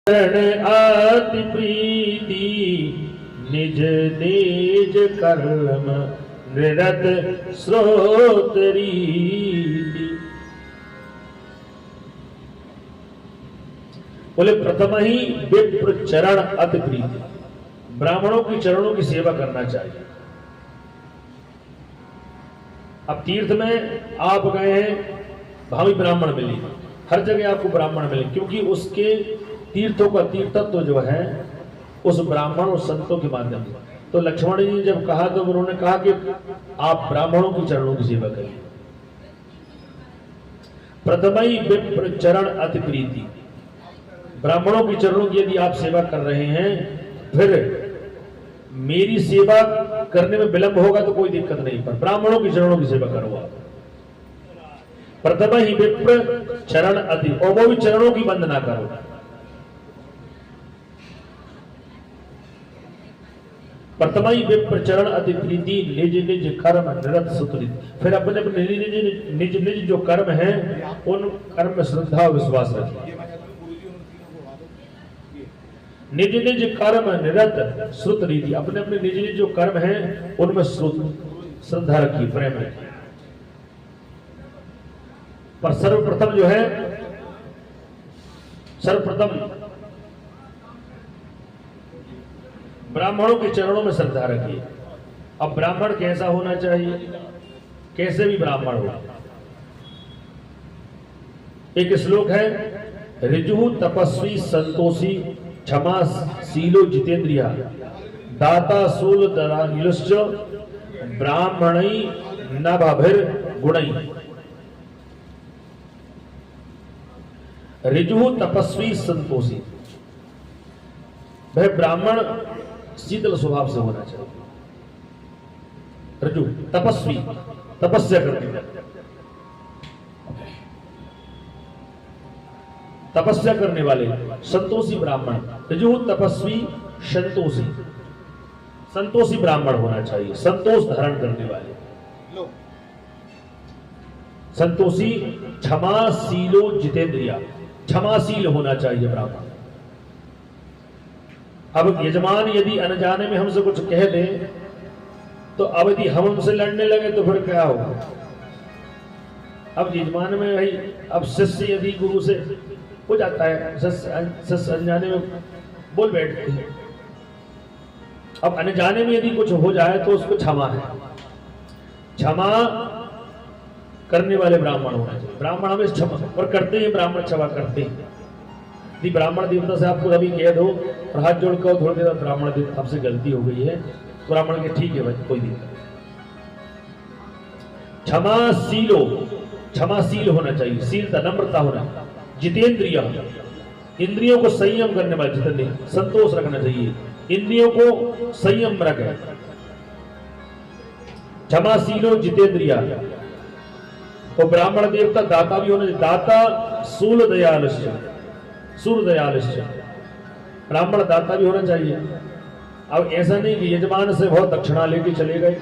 अति प्रीति निज निज कर्म निरत स्रोत रीति। बोले प्रथम ही विप्र चरण अति प्रीति, ब्राह्मणों की चरणों की सेवा करना चाहिए। अब तीर्थ में आप गए हैं, भावी ब्राह्मण मिले, हर जगह आपको ब्राह्मण मिले, क्योंकि उसके तीर्थों का तीर्थत्व जो है उस ब्राह्मण और संतों के माध्यम से। तो लक्ष्मण जी ने जब कहा तो उन्होंने कहा कि आप ब्राह्मणों की चरणों की सेवा करिए। प्रथमई विप्र चरण अति प्रीति, ब्राह्मणों की चरणों की यदि आप सेवा कर रहे हैं, फिर मेरी सेवा करने में विलंब होगा तो कोई दिक्कत नहीं, पर ब्राह्मणों की चरणों की सेवा करो आप। प्रथम ही विप्र चरण अति, और वो भी चरणों की वंदना करो। प्रथम ही विप्र चरण अति प्रीति निज निज कर्म निरत सुकृत, फिर अपने अपने निज निज जो कर्म है उन कर्म में श्रद्धा और विश्वास रखिए। निज निज कर्म निरत श्रुत रीति, अपने अपने निज निज जो कर्म है उनमें श्रद्धा रखिए, प्रेम रखिए। पर सर्वप्रथम जो है, सर्वप्रथम ब्राह्मणों के चरणों में श्रद्धा रखिए। अब ब्राह्मण कैसा होना चाहिए, कैसे भी ब्राह्मण हो। एक श्लोक है, ऋजु तपस्वी संतोषी क्षमा शीलो जितेंद्रिया दाता शूल दरायुश्च ब्राह्मणई नभभिर गुणई। ऋजु तपस्वी संतोषी, वह ब्राह्मण शीतल स्वभाव से होना चाहिए। ऋजु तपस्वी, तपस्या करने, तपस्या करने वाले, संतोषी ब्राह्मण। ऋजु तपस्वी संतोषी, संतोषी ब्राह्मण होना चाहिए, संतोष धारण करने वाले। संतोषी क्षमाशीलो जितेंद्रिया, क्षमाशील होना चाहिए ब्राह्मण। अब यजमान यदि अनजाने में हमसे कुछ कह दे तो अब यदि हम उनसे लड़ने लगे तो फिर क्या होगा। अब यजमान में भाई, अब शिष्य यदि गुरु से हो जाता है, शिष्य अनजाने में बोल बैठते हैं, अब अनजाने में यदि कुछ हो जाए तो उसको क्षमा है, क्षमा करने वाले ब्राह्मण होना चाहिए। ब्राह्मण हमें क्षमा और करते हैं, ब्राह्मण क्षमा करते हैं। यदि ब्राह्मण देवता से आपको अभी कह दो और हाथ जोड़ कर थोड़ी देर ब्राह्मण देवता आपसे गलती हो गई है, ब्राह्मण के ठीक है भाई, कोई दिक्कत। क्षमाशीलो, क्षमाशील होना चाहिए, शीलता नम्रता होना। जितेंद्रिय, इंद्रियों को संयम करने वाले, जितेंद्रिय संतोष रखना चाहिए, इंद्रियों को संयम रखे। क्षमाशीलो जितेंद्रिय। तो ब्राह्मण देवता दाता भी होना चाहिए, दाता शूल दयालुश्च, सूर दयालुश्च, ब्राह्मण दाता भी होना चाहिए। अब ऐसा नहीं कि यजमान से बहुत दक्षिणा लेके चले गए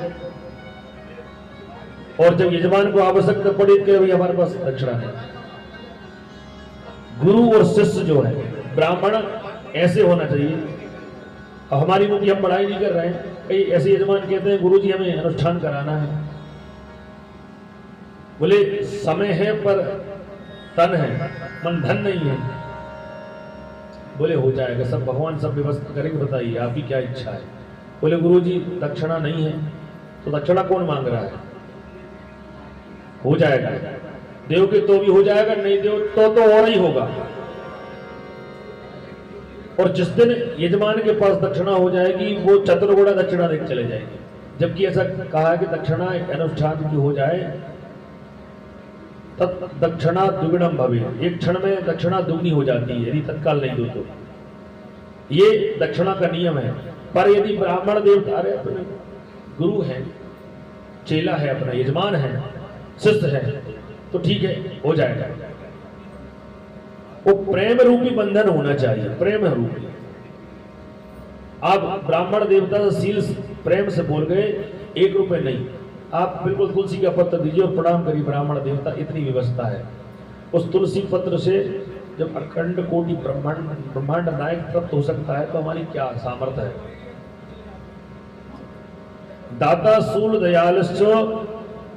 और जब यजमान को आवश्यकता पड़ी कि भाई हमारे पास दक्षिणा है। गुरु और शिष्य जो है ब्राह्मण ऐसे होना चाहिए। अब हमारी मुझे हम बड़ाई नहीं कर रहे हैं, कई ऐसे यजमान कहते हैं गुरु जी हमें अनुष्ठान कराना है। बोले समय है पर तन है, मन धन नहीं है। बोले हो जाएगा सब, भगवान सब व्यवस्था करेंगे, बताइए आपकी क्या इच्छा है। बोले गुरुजी दक्षिणा नहीं है, तो दक्षिणा कौन मांग रहा है, हो जाएगा। देवोगे तो भी हो जाएगा, नहीं दो तो और ही होगा। और जिस दिन यजमान के पास दक्षिणा हो जाएगी वो चतुर्गुणा दक्षिणा देख चले जाएगी। जबकि ऐसा कहा है कि दक्षिणा अनुष्ठान की हो जाए तब दक्षिणा दुगुणम भवे, एक क्षण में दक्षिणा दुगनी हो जाती है यदि तत्काल नहीं दो तो। ये दक्षिणा का नियम है। पर यदि ब्राह्मण देवता अपने गुरु है, चेला है, अपना यजमान है, शिष्य है, तो ठीक है, हो जाएगा। वो प्रेम रूपी बंधन होना चाहिए, प्रेम रूपी। आप ब्राह्मण देवता से शील प्रेम से बोल गए, 1 रुपए नहीं, आप बिल्कुल तुलसी का पत्र दीजिए और प्रणाम करिए ब्राह्मण देवता, इतनी व्यवस्था है। उस तुलसी पत्र से जब अखंड कोटि ब्रह्मांड नायक प्राप्त हो सकता है तो हमारी क्या सामर्थ्य है। दाता सूल दयालुश्च,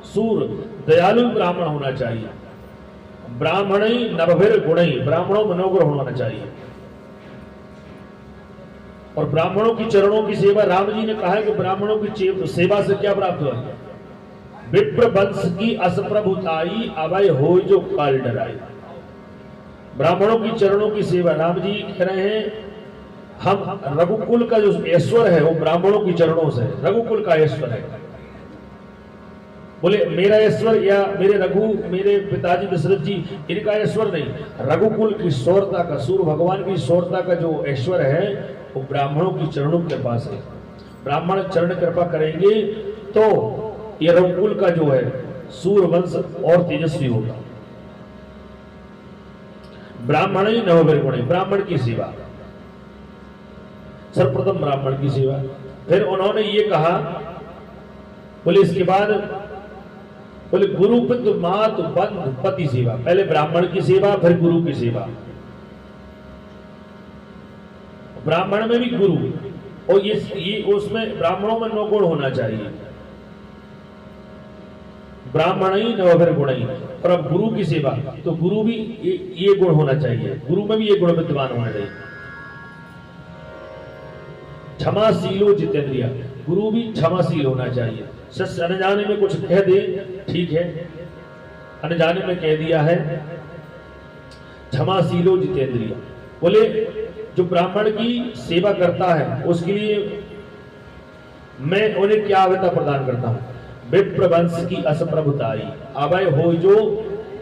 सूर दयालु ब्राह्मण होना चाहिए। ब्राह्मणी नवभिर गुणी, ब्राह्मणों में नवग्रह होना चाहिए। और ब्राह्मणों की चरणों की सेवा, राम जी ने कहा है कि ब्राह्मणों की सेवा से क्या प्राप्त हुआ। विप्र वंश की असप्रभुताई, अभय हो जो काल डराई। ब्राह्मणों की चरणों की सेवा, राम जी कह रहे हैं हम रघुकुल का जो ऐश्वर्य है वो ब्राह्मणों की चरणों से, रघुकुल का ऐश्वर्य है। बोले मेरा ऐश्वर्य या मेरे पिताजी दशरथ जी इनका ऐश्वर्य नहीं, रघुकुल की शौर्यता का, सूर्य भगवान की शौर्यता का जो ऐश्वर्य है वो ब्राह्मणों की चरणों के पास है। ब्राह्मण चरण कृपा करेंगे तो ये रघुकुल का जो है सूर्य वंश और तेजस्वी होगा। ब्राह्मण ही नववीर गुण, ब्राह्मण की सेवा, सर्वप्रथम ब्राह्मण की सेवा। फिर उन्होंने ये कहा, बोले इसके बाद बोले गुरु पितृ मातु बंधु पति सेवा। पहले ब्राह्मण की सेवा, फिर गुरु की सेवा। ब्राह्मण में भी गुरु, और ये उसमें ब्राह्मणों में 9 गुण होना चाहिए। ब्राह्मण ही नवभिर गुण ही। और अब गुरु की सेवा, तो गुरु भी ये गुण होना चाहिए, गुरु में भी ये गुण विद्यमान होना चाहिए। क्षमाशीलो जितेंद्रिय, गुरु भी क्षमाशील होना चाहिए। सच अनजाने में कुछ कह दे ठीक है, अनजाने में कह दिया है, क्षमाशीलो जितेंद्रिय। बोले जो ब्राह्मण की सेवा करता है उसके लिए मैं उन्हें क्या आवेदन प्रदान करता हूं। विप्र वंश की असप्रभुताई, अभय हो जो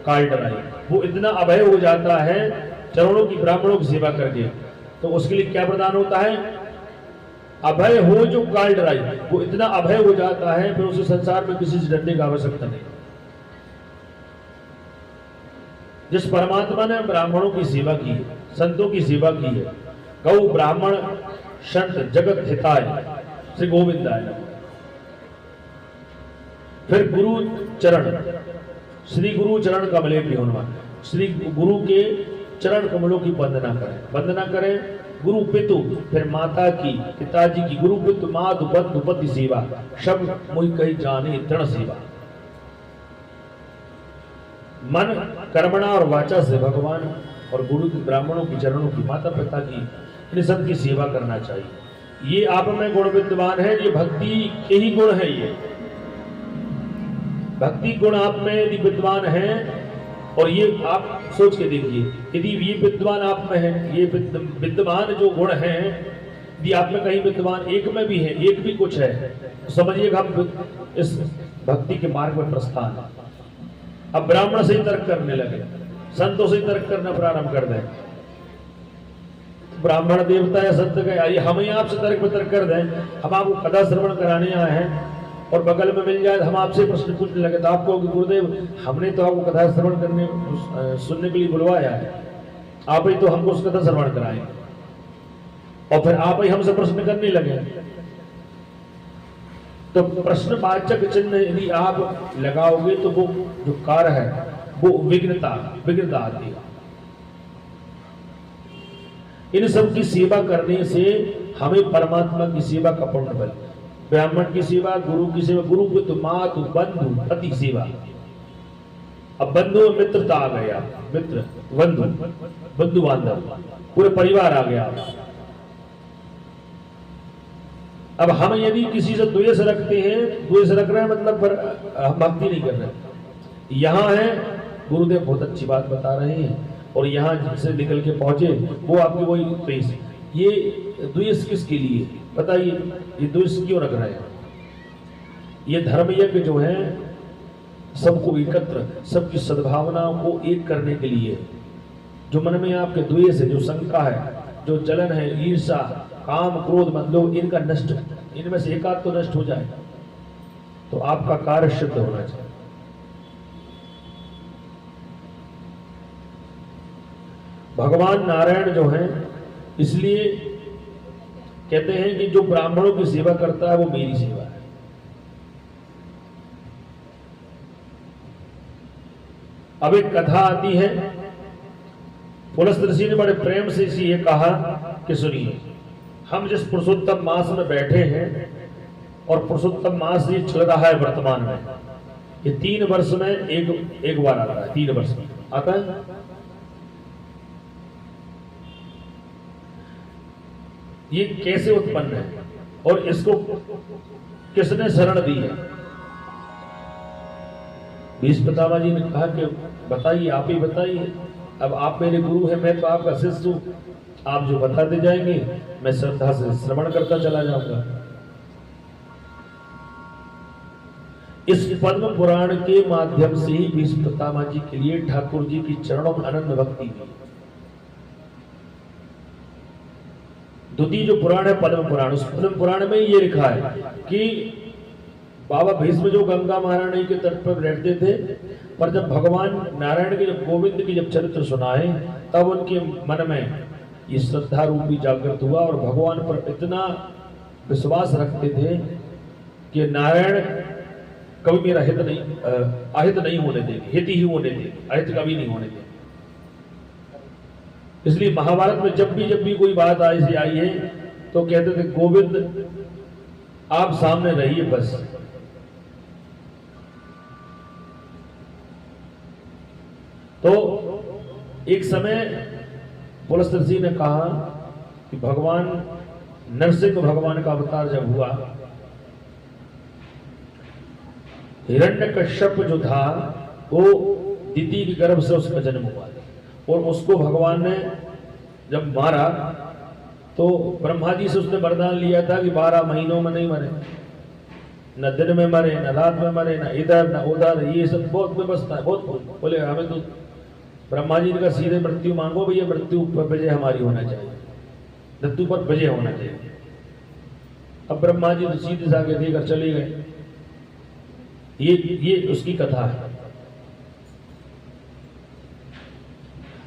काल डराई। वो इतना अभय हो जाता है चरणों की, ब्राह्मणों की सेवा करके, तो उसके लिए क्या प्रदान होता है, अभय हो जो काल डराई। वो इतना अभय हो जाता है फिर उसे संसार में किसी से डरने की आवश्यकता नहीं। जिस परमात्मा ने ब्राह्मणों की सेवा की है, संतों की सेवा की है, गौ ब्राह्मण संत जगत हिताय, श्री गोविंदाय नमः। फिर गुरु चरण, श्री गुरु चरण कमले की होना, श्री गुरु के चरण कमलों की वंदना करें, वंदना करें। गुरु पितु, फिर माता की, पिताजी की, गुरु पितु मातु बंधु पति सेवा, शब्द मुझ कही जाने तृण सेवा। मन कर्मणा और वाचा से भगवान और गुरु की, ब्राह्मणों की चरणों की, माता पिता की, इन सब की सेवा करना चाहिए। ये आप में गुण विद्यमान है, ये भक्ति के ही गुण है। ये भक्ति गुण आप में यदि विद्वान है, और ये आप सोच के देखिए, यदि ये विद्वान आप में है, ये विद्यमान जो गुण हैं यदि आप में कहीं विद्वान एक में भी है, एक भी कुछ है, तो समझिएगा हम इस भक्ति के मार्ग में प्रस्थान। अब ब्राह्मण से ही तर्क करने लगे, संतों से ही तर्क करना प्रारंभ कर दें। ब्राह्मण देवता है, संत गए, हम ही आपसे तर्क पे तर्क कर दें, हम आपको कथा श्रवण कराने आए हैं और बगल में मिल जाए, हम आपसे प्रश्न पूछने लगे तो आपको गुरुदेव हमने तो आपको कथा श्रवण करने सुनने के लिए बुलवाया है, आप ही तो हमको उस कथा श्रवण कराएं, और फिर आप ही हमसे प्रश्न करने लगे। तो प्रश्नवाचक चिन्ह यदि आप लगाओगे तो वो जो कार्य है वो विघ्नता आती है। इन सब की सेवा करने से हमें परमात्मा की सेवा का पुण्य बल, ब्राह्मण की सेवा, गुरु की सेवा, गुरु पितु मातु बंधु पति सेवा। अब बंधु मित्रता आ गया, मित्र बंधु, बंधु बांधव, पूरे परिवार आ गया। अब हम यदि किसी से द्वेष रखते हैं, द्वेष रख रहे हैं मतलब पर हम भक्ति नहीं कर रहे। यहाँ है गुरुदेव बहुत अच्छी बात बता रहे हैं, और यहाँ जिनसे निकल के पहुंचे वो आपके वही द्वेष। ये द्वेष किसके लिए बताइए, ये द्वेष क्यों रख रहे हैं। ये धर्म यज्ञ जो है सबको एकत्र, सबकी सद्भावनाओं को एक करने के लिए। जो मन में आपके द्वेष है, जो शंका है, जो जलन है, ईर्षा, काम, क्रोध, मतलब इनका नष्ट, इनमें से एक आध तो नष्ट हो जाए तो आपका कार्य सिद्ध होना चाहिए। भगवान नारायण जो हैं, इसलिए कहते हैं कि जो ब्राह्मणों की सेवा करता है वो मेरी सेवा है। अब एक कथा आती है पुलस्त्य ऋषि ने बड़े प्रेम से इसी ये कहा कि सुनिए, हम जिस पुरुषोत्तम मास में बैठे हैं और पुरुषोत्तम मास ये चल रहा है वर्तमान में, ये 3 वर्ष में एक बार आता है। 3 वर्ष में आता है। ये कैसे उत्पन्न है और इसको किसने शरण दी है? भीष्म पितामह जी ने कहा कि बताइए, आप ही बताइए। अब आप मेरे गुरु हैं, मैं तो आपका शिष्य हूं, आप जो बताते जाएंगे मैं श्रद्धा से श्रवण करता चला जाऊंगा। इस पद्म पुराण के माध्यम से ही भीष्म पितामह जी के लिए ठाकुर जी की चरणों में अनन्य भक्ति हुई। द्वितीय जो पुराण है पद्म पुराण, उस पद्म पुराण में ये लिखा है कि बाबा भीष्म जो गंगा महारानी के तट पर रहते थे, पर जब भगवान नारायण के जब गोविंद की जब चरित्र सुनाए, तब उनके मन में ये श्रद्धा रूपी जागृत हुआ और भगवान पर इतना विश्वास रखते थे कि नारायण कभी मेरा हित नहीं, अहित नहीं होने देंगे, हित ही होने देंगे, अहित कभी नहीं होने देंगे। इसलिए महाभारत में जब भी कोई बात ऐसी आई है तो कहते थे गोविंद आप सामने रहिए बस। तो एक समय पुलस्त्य ऋषि ने कहा कि भगवान नरसिंह भगवान का अवतार जब हुआ, हिरण्यकश्यप जो था वो दीदी के गर्भ से उसका जन्म हुआ और उसको भगवान ने जब मारा तो ब्रह्मा जी से उसने वरदान लिया था कि 12 महीनों में नहीं मरे, न दिन में मरे, न रात में मरे, न इधर न उधर, ये सब बहुत व्यवस्था है, बहुत। बोले हमें तो ब्रह्मा जी का सीधे मृत्यु मांगो भैया, मृत्यु पर विजय हमारी होना चाहिए, मृत्यु पर विजय होना चाहिए। अब ब्रह्मा जी तो सीधे से आगे देकर चले गए। ये उसकी कथा है।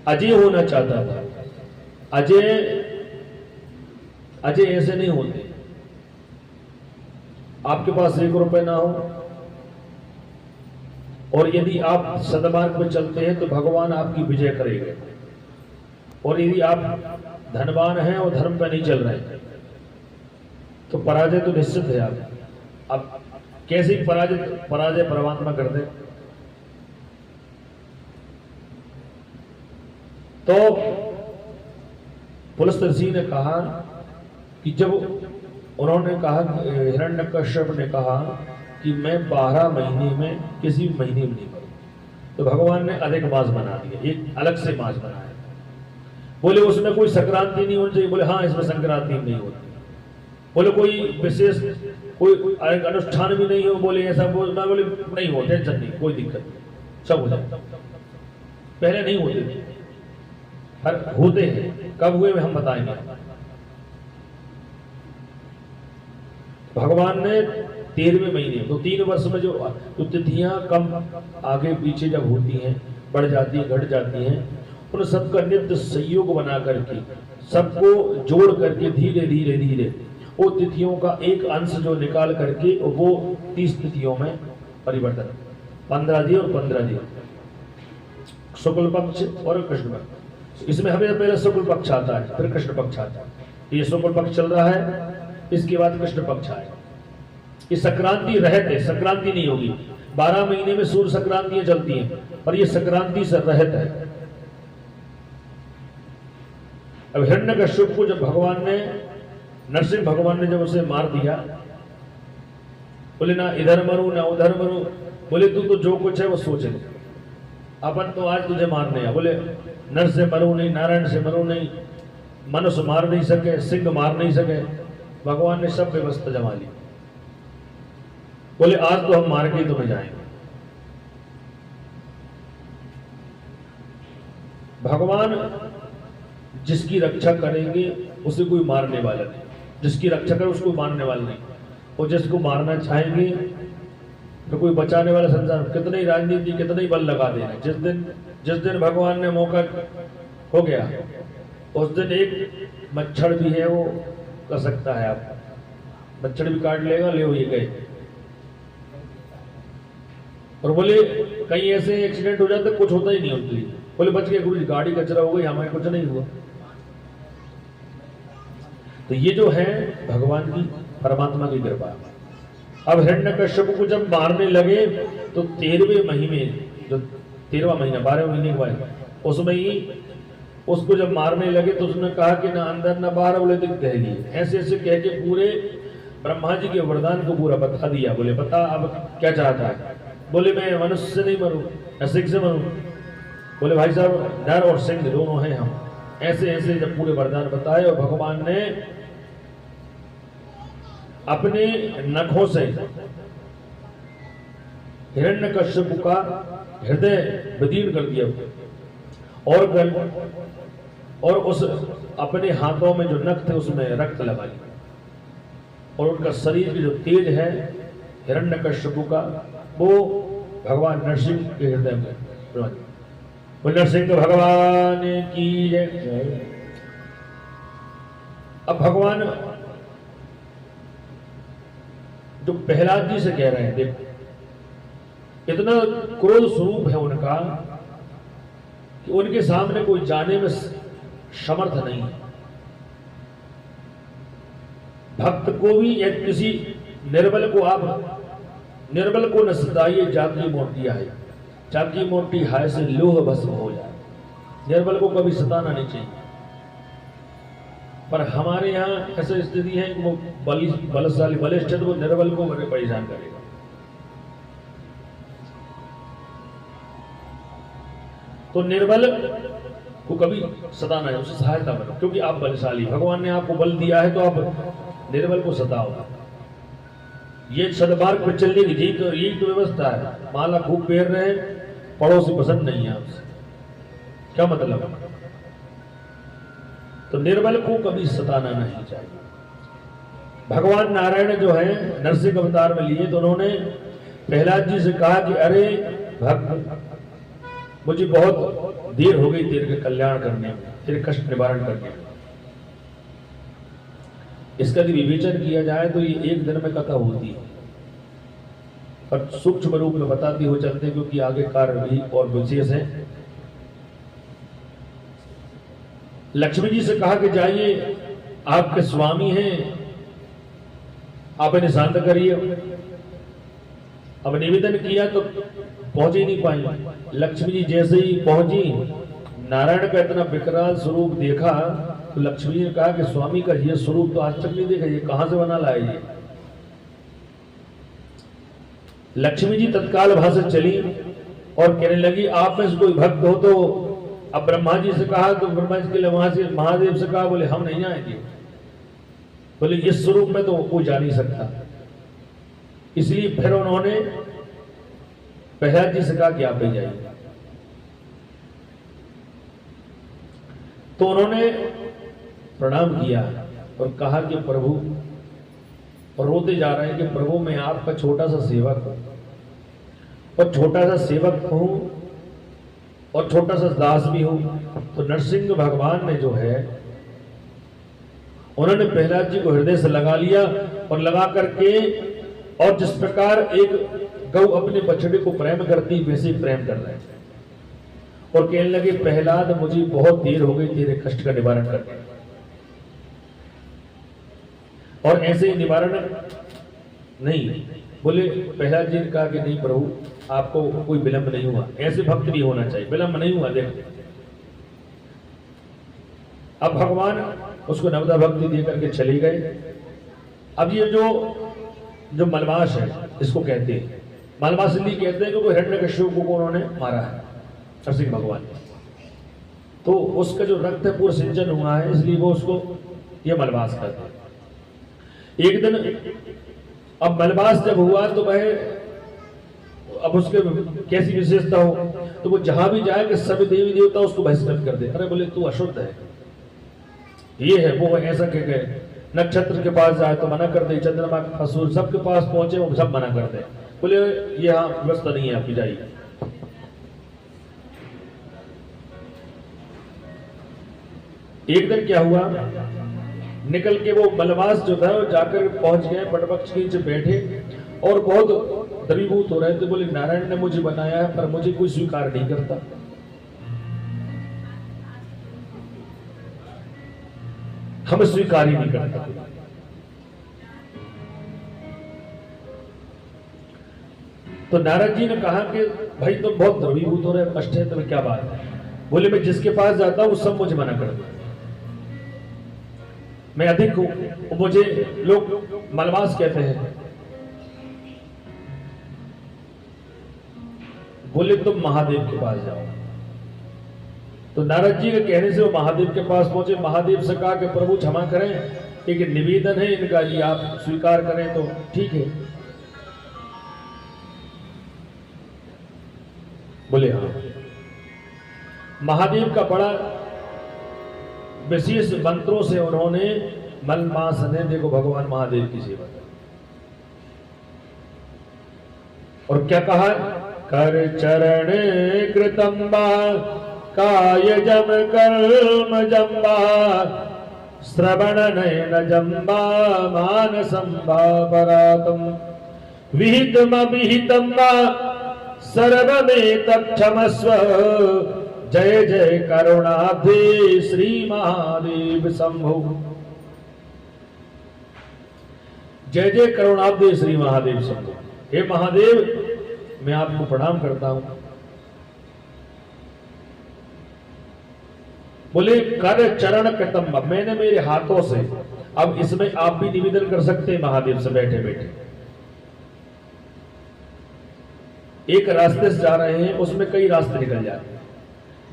अजय होना चाहता था। अजय ऐसे नहीं होते। आपके पास 1 रुपए ना हो और यदि आप सदमार्ग में चलते हैं तो भगवान आपकी विजय करेंगे, और यदि आप धनवान हैं और धर्म पे नहीं चल रहे तो पराजय तो निश्चित है। आप कैसे पराजय परमात्मा कर दे। तो पुलस्त्य ऋषि ने कहा कि जब उन्होंने कहा, हिरण्यकश्यप ने कहा कि मैं 12 महीने में किसी महीने में नहीं मरूं, तो भगवान ने अधिक मास बना दिया, एक अलग से मास बनाया। बोले उसमें कोई संक्रांति नहीं होनी चाहिए। बोले हाँ इसमें संक्रांति नहीं होती। बोले कोई विशेष कोई अनुष्ठान भी नहीं हो। बोले ऐसा बोलना, बोले नहीं हो, टेंशन नहीं, कोई दिक्कत नहीं, सब हो जाए। पहले नहीं होते थे, हर होते हैं। कब हुए हम बताएंगे। भगवान ने 13वें महीने तो 3 वर्ष में जो तिथियां कम आगे पीछे जब होती हैं, बढ़ जाती हैं, घट जाती हैं, उन सबका नित्य संयोग बना करके सबको जोड़ करके धीरे धीरे धीरे वो तिथियों का एक अंश जो निकाल करके वो 30 तिथियों में परिवर्तन, 15 दिन और 15 दिन, शुक्ल पक्ष और कृष्ण पक्ष। इसमें हमें पहले शुक्ल पक्ष आता है, फिर कृष्ण पक्ष आता है। ये शुक्ल पक्ष चल रहा है, इसके बाद कृष्ण पक्ष आए। ये संक्रांति रहत है, संक्रांति नहीं होगी। 12 महीने में सूर्य संक्रांतियां चलती हैं, पर ये संक्रांति से रहत है। अब हिरण्यकश्यप को जब भगवान ने, नरसिंह भगवान ने जब उसे मार दिया, बोले ना इधर मरू ना उधर मरू। बोले तू तो जो कुछ है वो सोच ले, अपन तो आज तुझे मारने आया। बोले नर से मरू नहीं, नारायण से मरू नहीं, मनुष्य मार नहीं सके, सिंह मार नहीं सके। भगवान ने सब व्यवस्था जमा ली। बोले आज तो हम मार के तुम्हें जाएंगे। भगवान जिसकी रक्षा करेंगे उसे कोई मारने वाला नहीं, जिसकी रक्षा करे उसको मारने वाला नहीं, और जिसको मारना चाहेंगे तो कोई बचाने वाला संसार। कितनी राजनीति, कितना ही बल लगा देना, जिस दिन भगवान ने मौका हो गया उस दिन एक मच्छर भी है वो कर सकता है, आप मच्छर भी काट लेगा, ले ये गए। और बोले कहीं ऐसे एक्सीडेंट हो जाता कुछ होता ही नहीं उनके लिए, बोले बच गए गुरु जी, गाड़ी कचरा हो गई, हमें कुछ नहीं हुआ। तो ये जो है भगवान की, परमात्मा की कृपा। अब हिरण्यकश्यप को जब मारने लगे तो 13वें महीने, जो 13वां महीना 12वें महीने के बाद, उसमें ही उसको जब मारने लगे तो उसने कहा कि ना अंदर ना बाहर, बोले दिख दहली। ऐसे ऐसे कह के पूरे ब्रह्मा जी के वरदान को पूरा बता दिया। बोले बता अब क्या चाहता है? बोले मैं मनुष्य से नहीं मरूं, मैं सिंह से मरूं। बोले भाई साहब नर और सिंह दोनों हैं हम। ऐसे ऐसे जब पूरे वरदान बताए और भगवान ने अपने नखों से हिरण्यकश्यप का हृदय विदीर्ण कर दिया और उस अपने हाथों में जो नख थे उसमें रक्त लगा लिया और उनका शरीर की जो तेज है हिरण्यकश्यप का, वो भगवान नरसिंह के हृदय में। नरसिंह भगवान की जय। अब भगवान जो प्रहलाद जी से कह रहे हैं, देखो इतना क्रोध स्वरूप है उनका कि उनके सामने कोई जाने में समर्थ नहीं है। भक्त को भी या किसी निर्बल को, आप निर्बल को न सताइए जागी मोटी आए, जागी मोटी हाय से लोह भस्म हो जाए। निर्बल को कभी सताना नहीं चाहिए। पर हमारे यहाँ ऐसी स्थिति है कि वो बलशाली बलिष्ठ है तो वो निर्बल को बड़े परेशान करेगा। तो निर्बल को कभी सताना है, उससे सहायता करो, क्योंकि आप बलशाली, भगवान ने आपको बल दिया है तो आप निर्बल को सताओ। ये सदमार्ग पर चलने की यही तो व्यवस्था है। माला खूब पहन रहे, पड़ोसी पसंद नहीं है आपसे, क्या मतलब? तो निर्बल को कभी सताना नहीं चाहिए। भगवान नारायण जो है नरसिंह अवतार में लिए तो उन्होंने प्रहलाद जी से कहा कि अरे भक्त, मुझे बहुत देर हो गई तेरे कल्याण करने में, तेरे कष्ट निवारण करने में। इसका यदि विवेचन किया जाए तो ये एक दिन में कथा होती है, पर सूक्ष्म रूप में बताती हुए चलते, क्योंकि आगे कार्य भी और विशेष है। लक्ष्मी जी से कहा कि जाइए, आपके स्वामी हैं, आप इन्हें शांत करिए। अब निवेदन किया तो पहुंच ही नहीं पाई। लक्ष्मी जी जैसे ही पहुंची, नारायण का इतना विकराल स्वरूप देखा तो लक्ष्मी जी ने कहा कि स्वामी का ये स्वरूप तो आज तक नहीं देखा, ये कहां से बना लाए ये? लक्ष्मी जी तत्काल वहां से चली और कहने लगी आप में से कोई भक्त हो तो। अब ब्रह्मा जी से कहा तो ब्रह्मा जी के लिए वहां से महादेव से कहा, बोले हम नहीं आएंगे, बोले इस स्वरूप में तो कोई जा नहीं सकता। इसलिए फिर उन्होंने प्रहलाद जी से कहा कि आप भी जाइए। तो उन्होंने प्रणाम किया और कहा कि प्रभु, और रोते जा रहे हैं कि प्रभु मैं आपका छोटा सा सेवक हूं, और छोटा सा सेवक हूं और छोटा सा दास भी हूं। तो नरसिंह भगवान ने जो है उन्होंने प्रहलाद जी को हृदय से लगा लिया और लगा करके, और जिस प्रकार एक गौ अपने बछड़े को प्रेम करती वैसे ही प्रेम कर रहे थे और कहने लगे प्रहलाद मुझे बहुत देर हो गई तेरे कष्ट का निवारण करने। और ऐसे ही निवारण नहीं, बोले प्रहलाद जी ने कहा कि नहीं प्रभु आपको कोई विलंब नहीं हुआ, ऐसे भक्त भी होना चाहिए, विलंब नहीं हुआ। देखो अब भगवान उसको नवदा भक्ति दे करके चले गए। अब ये जो मलमास है इसको कहते हैं, मलमास इसलिए कहते हैं क्योंकि हिरण्यकश्यप को उन्होंने मारा है नरसिंह भगवान ने, तो उसका जो रक्त है पूरा सिंचन हुआ है, इसलिए वो उसको ये मलमास कहते हैं। एक दिन अब मलमास जब हुआ तो वह, अब उसके कैसी विशेषता हो तो वो जहां भी जाए कि सभी देवी देवता उसको बहिष्कृत कर दे। अरे बोले तू अशुद्ध है, ये है वो है, ऐसा कह गए। नक्षत्र के पास जाए तो मना कर दे, चंद्रमा के पास, सबके पास पहुंचे वो सब मना कर दे, बोले ये यहाँ व्यवस्था नहीं है आपकी, जाइए। एक दिन क्या हुआ, निकल के वो मलमास जो था वो जाकर पहुंच गए, बटवृक्ष के नीचे बैठे और बहुत द्रवीभूत हो रहे थे। बोले नारायण ने मुझे बनाया है पर मुझे कोई स्वीकार नहीं करता, हम स्वीकार ही नहीं करते। तो नारद जी ने कहा कि भाई तुम बहुत द्रवीभूत हो रहे, कष्ट है, तुम्हें क्या बात है? बोले मैं जिसके पास जाता हूं सब मुझे मना कर देते, मैं अधिक हूं, मुझे लोग मलमास कहते हैं। बोले तुम महादेव के पास जाओ। तो नारद जी के कहने से वो महादेव के पास पहुंचे। महादेव से कहा कि प्रभु क्षमा करें, एक निवेदन है इनका, जी आप स्वीकार करें तो ठीक है। बोले हाँ। महादेव का बड़ा विशेष मंत्रों से उन्होंने मलमास ने, देखो भगवान महादेव की सेवा की। और क्या कहा? कर चरण कृतंबा काय जम कर्म जम्बा श्रवण नयन जम्बा मानसंबा परातम विहितम विहितंबा सर्वमेत क्षमस्व जय जय करुणाब्धे श्री महादेव शंभो। जय जय करुणाब्धे श्री महादेव शंभो। हे महादेव मैं आपको प्रणाम करता हूं। बोले कर चरण कृतंब, मैंने मेरे हाथों से, अब इसमें आप भी निवेदन कर सकते हैं महादेव से बैठे बैठे। एक रास्ते से जा रहे हैं, उसमें कई रास्ते निकल जाते हैं,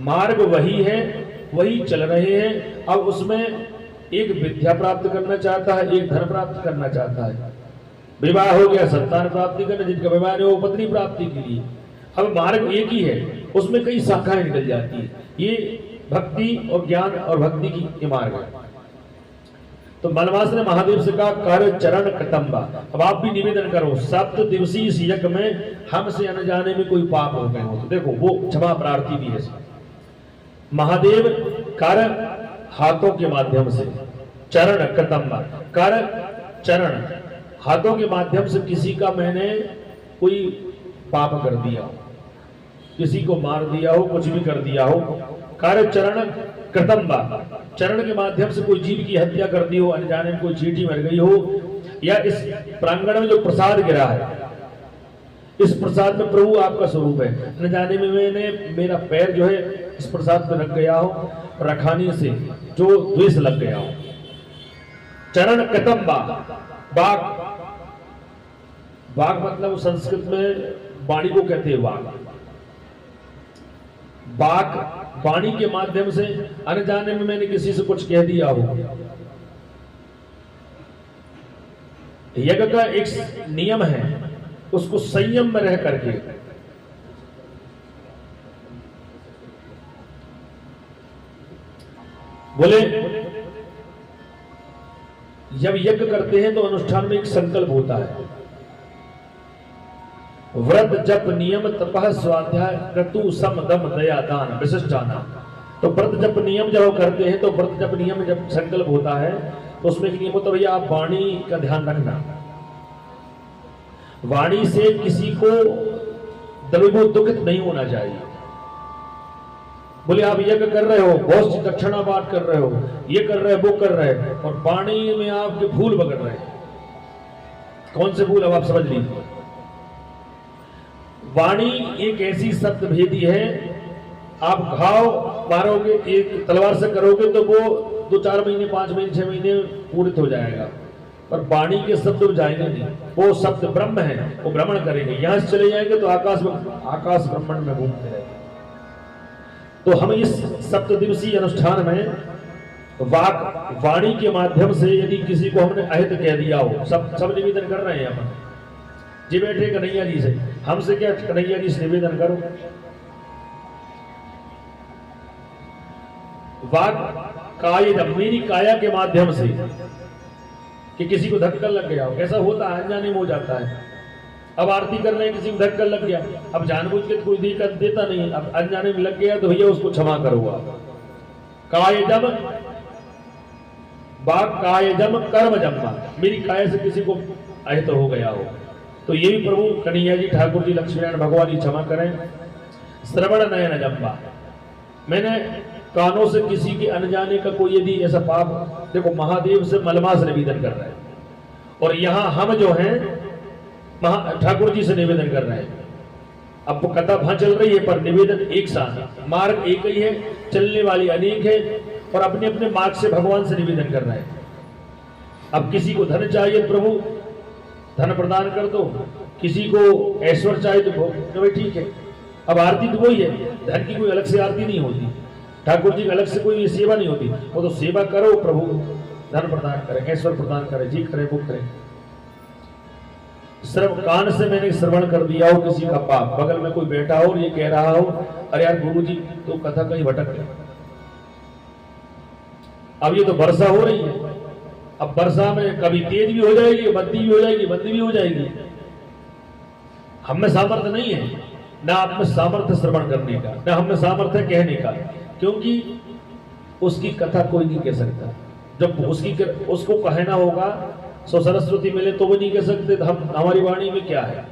मार्ग वही है, वही चल रहे हैं। अब उसमें एक विद्या प्राप्त करना चाहता है, एक धन प्राप्त करना चाहता है, विवाह हो गया संतान प्राप्ति करना, जिनका विवाह है वो पत्नी प्राप्ति के लिए। अब मार्ग एक ही है, उसमें कई शाखाएं निकल जाती है। ये भक्ति और ज्ञान और भक्ति की मार्ग है। तो मलमास ने महादेव से कहा कर चरण कृतंबा, अब आप भी निवेदन करो, 7 दिवसीय इस यज्ञ में हमसे अनजाने में कोई पाप हो गए हो तो देखो वो क्षमा प्रार्थी भी है। महादेव कर हाथों के माध्यम से, चरण कृतंबा, कर चरण हाथों के माध्यम से किसी का मैंने कोई पाप कर दिया हो, किसी को मार दिया हो, कुछ भी कर दिया हो। कर चरण कृतंबा, चरण के माध्यम से कोई जीव की हत्या कर दी हो, अनजाने में कोई चींटी मर गई हो, या इस प्रांगण में जो प्रसाद गिरा है, इस प्रसाद में प्रभु आपका स्वरूप है, अनजाने में मैंने, मेरा पैर जो है इस प्रसाद में रख गया हो, रखानी से जो द्वेष लग गया हो। चरण कृतंबा, बाघ, बाघ मतलब संस्कृत में वाणी को कहते हैं वाघ। बाघ वाणी के माध्यम से अनजाने में मैंने किसी से कुछ कह दिया हो। यज्ञ का एक नियम है, उसको संयम में रह करके, बोले जब यज्ञ करते हैं तो अनुष्ठान में एक संकल्प होता है, व्रत जप नियम तपः स्वाध्याय क्रतु सम दम दया दान विशिष्टाना। तो व्रत जप नियम जब करते हैं तो व्रत जप नियम जब संकल्प होता है तो उसमें एक नियम होता है, भैया आप वाणी का ध्यान रखना, वाणी से किसी को द्रव्यभूत दुखित नहीं होना चाहिए। बोले आप यज्ञ कर रहे हो, बहुत सी दक्षिणा बात कर रहे हो, ये कर रहे, वो कर रहे, और वाणी में आपके फूल बगड़ रहे। कौन से फूल, अब आप समझ लीजिए। वाणी एक ऐसी शब्द भेदी है, आप घाव मारोगे एक तलवार से करोगे तो वो 2-4 महीने, 5 महीने, 6 महीने पूरित हो जाएगा, पर वाणी के शब्द जाएंगे नहीं। वो शब्द ब्रह्म है, वो भ्रमण करेंगे, यहां से चले जाएंगे तो आकाश ब्रह्मांड में घूमते रहेंगे। तो हम इस 7 दिवसीय अनुष्ठान में वाणी के माध्यम से यदि किसी को हमने अहित कह दिया हो, सब निवेदन कर रहे हैं हम जी, बैठे कन्हैया जी से, हमसे क्या, कन्हैया जी से निवेदन करो। वाक काय, मेरी काया के माध्यम से कि किसी को धक्का लग गया हो, ऐसा होता है, अनजाने में हो जाता है। अब आरती कर रहे हैं, किसी को धक्का लग गया, अब जानबूझ के कोई दिक्कत देता नहीं, अब अनजाने में लग गया तो भैया उसको क्षमा करो आप। कायजम बाक कायजम कर्म जम्मा, मेरी काया से किसी को अहित हो गया हो तो ये भी प्रभु कन्हैया जी, ठाकुर जी, लक्ष्मीनारायण भगवान जी क्षमा करें। श्रवण नयन जम्बा, मैंने कानों से किसी के अनजाने का कोई यदि ऐसा पाप देखो महादेव से मलमास निवेदन कर रहे हैं, और यहां हम जो हैं ठाकुर जी से निवेदन कर रहे हैं। अब वो कथा वहां चल रही है पर निवेदन एक साथ है, मार्ग एक ही है, चलने वाली अनेक है, और अपने अपने मार्ग से भगवान से निवेदन कर रहे हैं। अब किसी को धन चाहिए, प्रभु धन प्रदान कर दो, किसी को ऐश्वर्य चाहिए तो भाई ठीक है। अब आरती तो वही है, धन की कोई अलग से आरती नहीं होती, ठाकुर जी की अलग से कोई सेवा नहीं होती, वो तो सेवा करो, प्रभु धन प्रदान करे, ऐश्वर्य प्रदान करे, जी करे, वो करे। श्रव कान से मैंने श्रवण कर दिया हो किसी का पाप, बगल में कोई बैठा हो और ये कह रहा हो अरे यार गुरु जी तो कथा कहीं भटक गई। अब ये तो वर्षा हो रही है, अब वर्षा में कभी तेज भी हो जाएगी, मंदी भी हो जाएगी, मंदी भी हो जाएगी। हम में सामर्थ्य नहीं है, ना आप में सामर्थ्य श्रवण करने का, ना हम में सामर्थ्य कहने का, क्योंकि उसकी कथा कोई नहीं कह सकता। जब उसको कहना होगा, सो सरस्वती मिले तो वो नहीं कह सकते, तो हम हमारी वाणी में क्या है।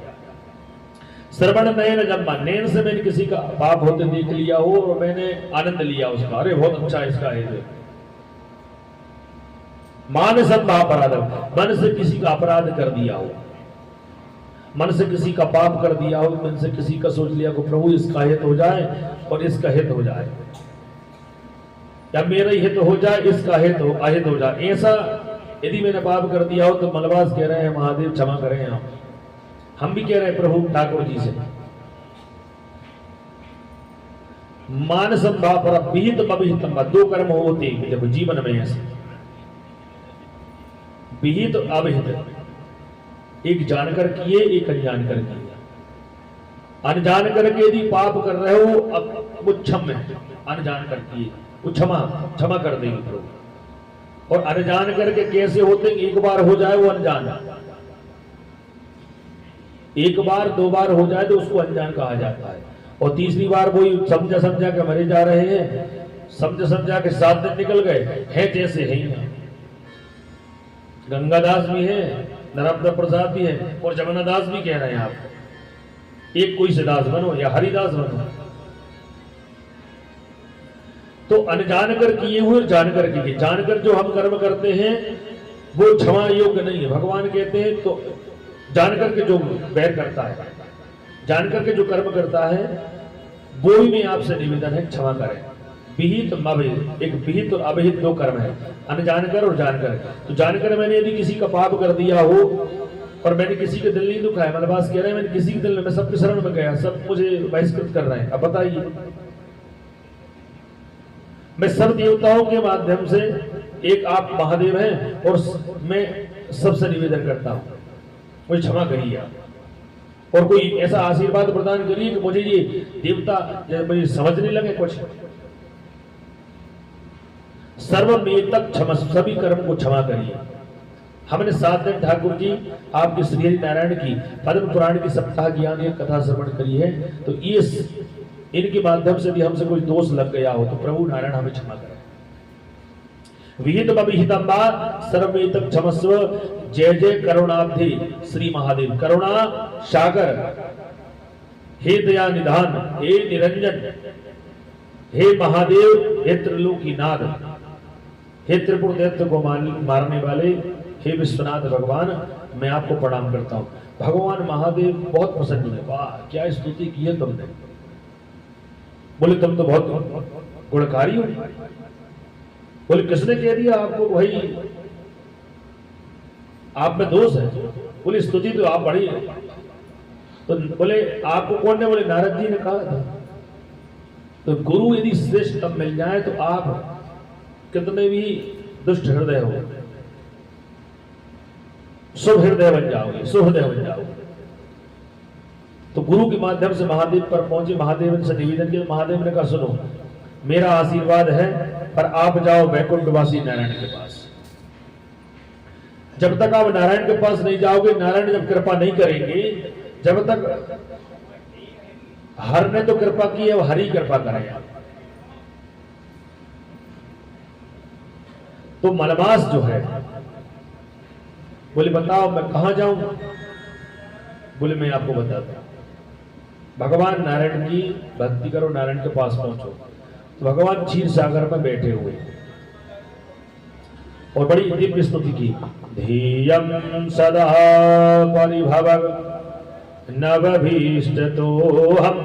श्रवण नयन जन्मा, नयन से मैंने किसी का पाप होते देख लिया हो और मैंने आनंद लिया उसका, अरे बहुत अच्छा इसका है। मान सब अपराध, मन से किसी का अपराध कर दिया हो, मन से किसी का पाप कर दिया हो, मन से किसी का सोच लिया को प्रभु इसका हित हो जाए और इसका हित हो जाए, या मेरा हित हो जाए, इसका हित हो अहित हो जाए, ऐसा यदि मैंने पाप कर दिया हो तो मलबास कह रहे हैं महादेव क्षमा करें। हम भी कह रहे हैं प्रभु ठाकुर जी से। मान संभाव पर विहित अविहितम, दो कर्म होते जब जीवन में ऐसे विहित अविहित, एक जानकर किए एक अनजान कर किए। अनजान करके यदि पाप कर रहे हो अब वो क्षम है, अनजान कर किए वो क्षमा कर देंगे प्रभु। और अनजान करके कैसे होते, एक बार हो जाए वो अनजान, एक बार दो बार हो जाए तो उसको अनजान कहा जाता है, और तीसरी बार वही समझा के मरे जा रहे हैं, समझा के 7 दिन निकल गए हैं जैसे है ही। गंगादास भी है, नर्मदा प्रसाद भी है, और जमुना दास भी कह रहे हैं आप, एक कोई से दास बनो या हरिदास बनो। तो अनजान कर किए हुए जानकर किए, जानकर जो हम कर्म करते हैं वो क्षमा योग्य नहीं है। भगवान कहते हैं तो जानकर के जो बैर करता है, जानकर के जो कर्म करता है वो ही में आपसे निवेदन है क्षमा करें। विहित अविहित, एक विहित और अविहित दो कर्म है, अनजानकर और जानकर। तो जानकर मैंने यदि किसी का पाप कर दिया हो और मैंने किसी के दिल नहीं दुखाया, मलबास कह रहे हैं मैंने किसी के दिल में, सबके शरण में गया, सब मुझे बहिष्कृत कर रहे हैं, अब बताइए मैं सब देवताओं के माध्यम से, एक आप महादेव हैं और मैं सबसे निवेदन करता हूं मुझे क्षमा करिए आप, और कोई ऐसा आशीर्वाद प्रदान करिए कि मुझे ये देवता मुझे समझने लगे कुछ। सर्वमेतक क्षमा, सभी कर्म को क्षमा करिए। हमने 7 दिन ठाकुर जी आपके श्री हरि नारायण की पद्म पुराण की सप्ताह ज्ञान या कथा श्रवण करी है, तो ये इनके माध्यम से भी हमसे कोई दोष लग गया हो तो प्रभु नारायण हमें क्षमा करें। विहित अविहितम सर्वमेतक क्षमस्व, जय जय करुणाब्धि श्री महादेव। करुणा सागर, हे दया निधान, हे निरंजन, हे महादेव, हे त्रिलोकीनाथ, हे त्रिपुर दैत्य को मारने वाले, हे विश्वनाथ भगवान, मैं आपको प्रणाम करता हूं। भगवान महादेव बहुत प्रसन्न है। वाह क्या स्तुति की है तुमने, बोले तुम तो बहुत गुणकारी हो। बोले किसने कह दिया आपको भाई आप में दोष है? बोले स्तुति तो आप बड़ी है। तो बोले आपको कौन ने? बोले नारद जी ने कहा था। तो गुरु यदि श्रेष्ठ तब मिल जाए तो आप कितने भी दुष्ट हृदय हो, शुभ हृदय बन जाओगे, सुहृदय बन जाओगे। तो गुरु के माध्यम से महादेव पर पहुंचे, महादेव से निवेदन किया। महादेव ने कहा सुनो मेरा आशीर्वाद है पर आप जाओ वैकुंठवासी नारायण के पास। जब तक आप नारायण के पास नहीं जाओगे, नारायण जब कृपा नहीं करेंगे, जब तक हर ने तो कृपा की है, हरि कृपा करेगा। तो मलमास जो है, बोले बताओ मैं कहां जाऊं? बोले मैं आपको बताता हूं, भगवान नारायण की भक्ति करो, नारायण के पास पहुंचो। तो भगवान क्षीर सागर में बैठे हुए, और बड़ी दिव्य स्तुति की। ध्येयं सदा परिभवं नवभीष्टतोऽहं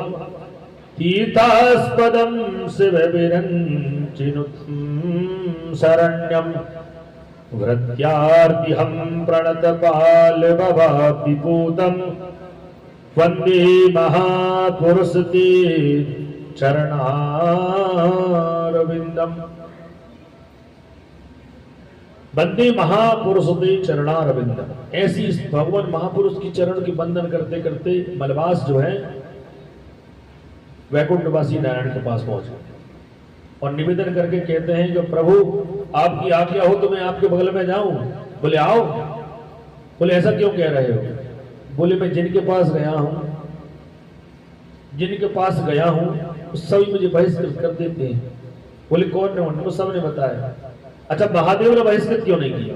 तीर्थास्पदं शिवविरञ्चिनुतं शरण्यं वृत्यार्तिहं प्रणतपालभवाब्धिपूतं वन्दे महापुरुषते चरणारविन्दम्। वंदे महापुरुष दे चरणारविंदम। ऐसी इस भगवान महापुरुष की चरण की वंदन करते करते मलवास जो है वैकुंठवासी नारायण के पास पहुंचे और निवेदन करके कहते हैं कि प्रभु आपकी आज्ञा हो तो मैं आपके बगल में जाऊं। बोले आओ। बोले ऐसा क्यों कह रहे हो? बोले मैं जिनके पास गया हूं सभी मुझे बहिष्कृत कर देते हैं। बोले कौन ने? उनको सबने बताया। अच्छा, महादेव ने बहिष्कृत क्यों नहीं किया?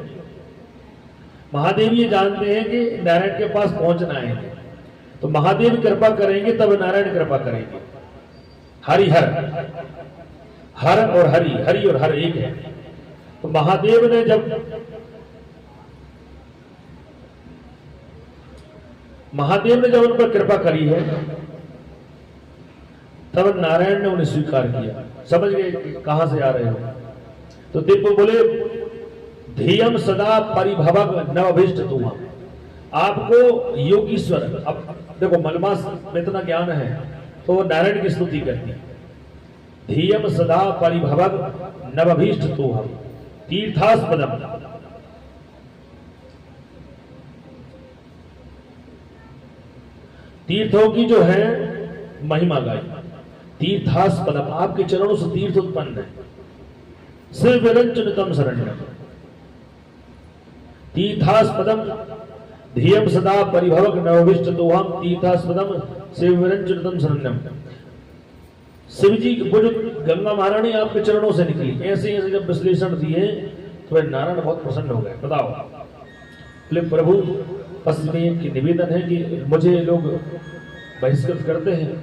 महादेव ये जानते हैं कि नारायण के पास पहुंचना है, तो महादेव कृपा करेंगे तब नारायण कृपा करेंगे। हरिहर, हर और हरि, हरि और हर एक है। तो महादेव ने जब उन पर कृपा करी है तब नारायण ने उन्हें स्वीकार किया। समझ गए कहां से आ रहे हो? तो दिव्य बोले ध्येयम सदा परिभवग नवभीष्ट तुम। आपको योगीश्वर, अब देखो मलमास में इतना ज्ञान है तो वो नारायण की स्तुति करती है। ध्येयम सदा परिभवग नवभीष्ट तुम तीर्थास्पदम। तीर्थों की जो है महिमा गाई। तीर्थास्पदम, आपके चरणों से तीर्थ उत्पन्न है। शिवविरञ्चिनुतं शरण्यं तीर्थास्पदम ध्येयं सदा परिभवक नवभीष्टतोऽहं तीर्थास्पदम शिवविरञ्चिनुतं शरण्यं। शिव जी वो जो गंगा महारानी आपके चरणों से निकली, ऐसे ऐसे जब विश्लेषण दिए तो नारायण बहुत प्रसन्न हो गए। बताओ। बोले प्रभु बस में एक निवेदन है कि मुझे लोग बहिष्कृत करते हैं।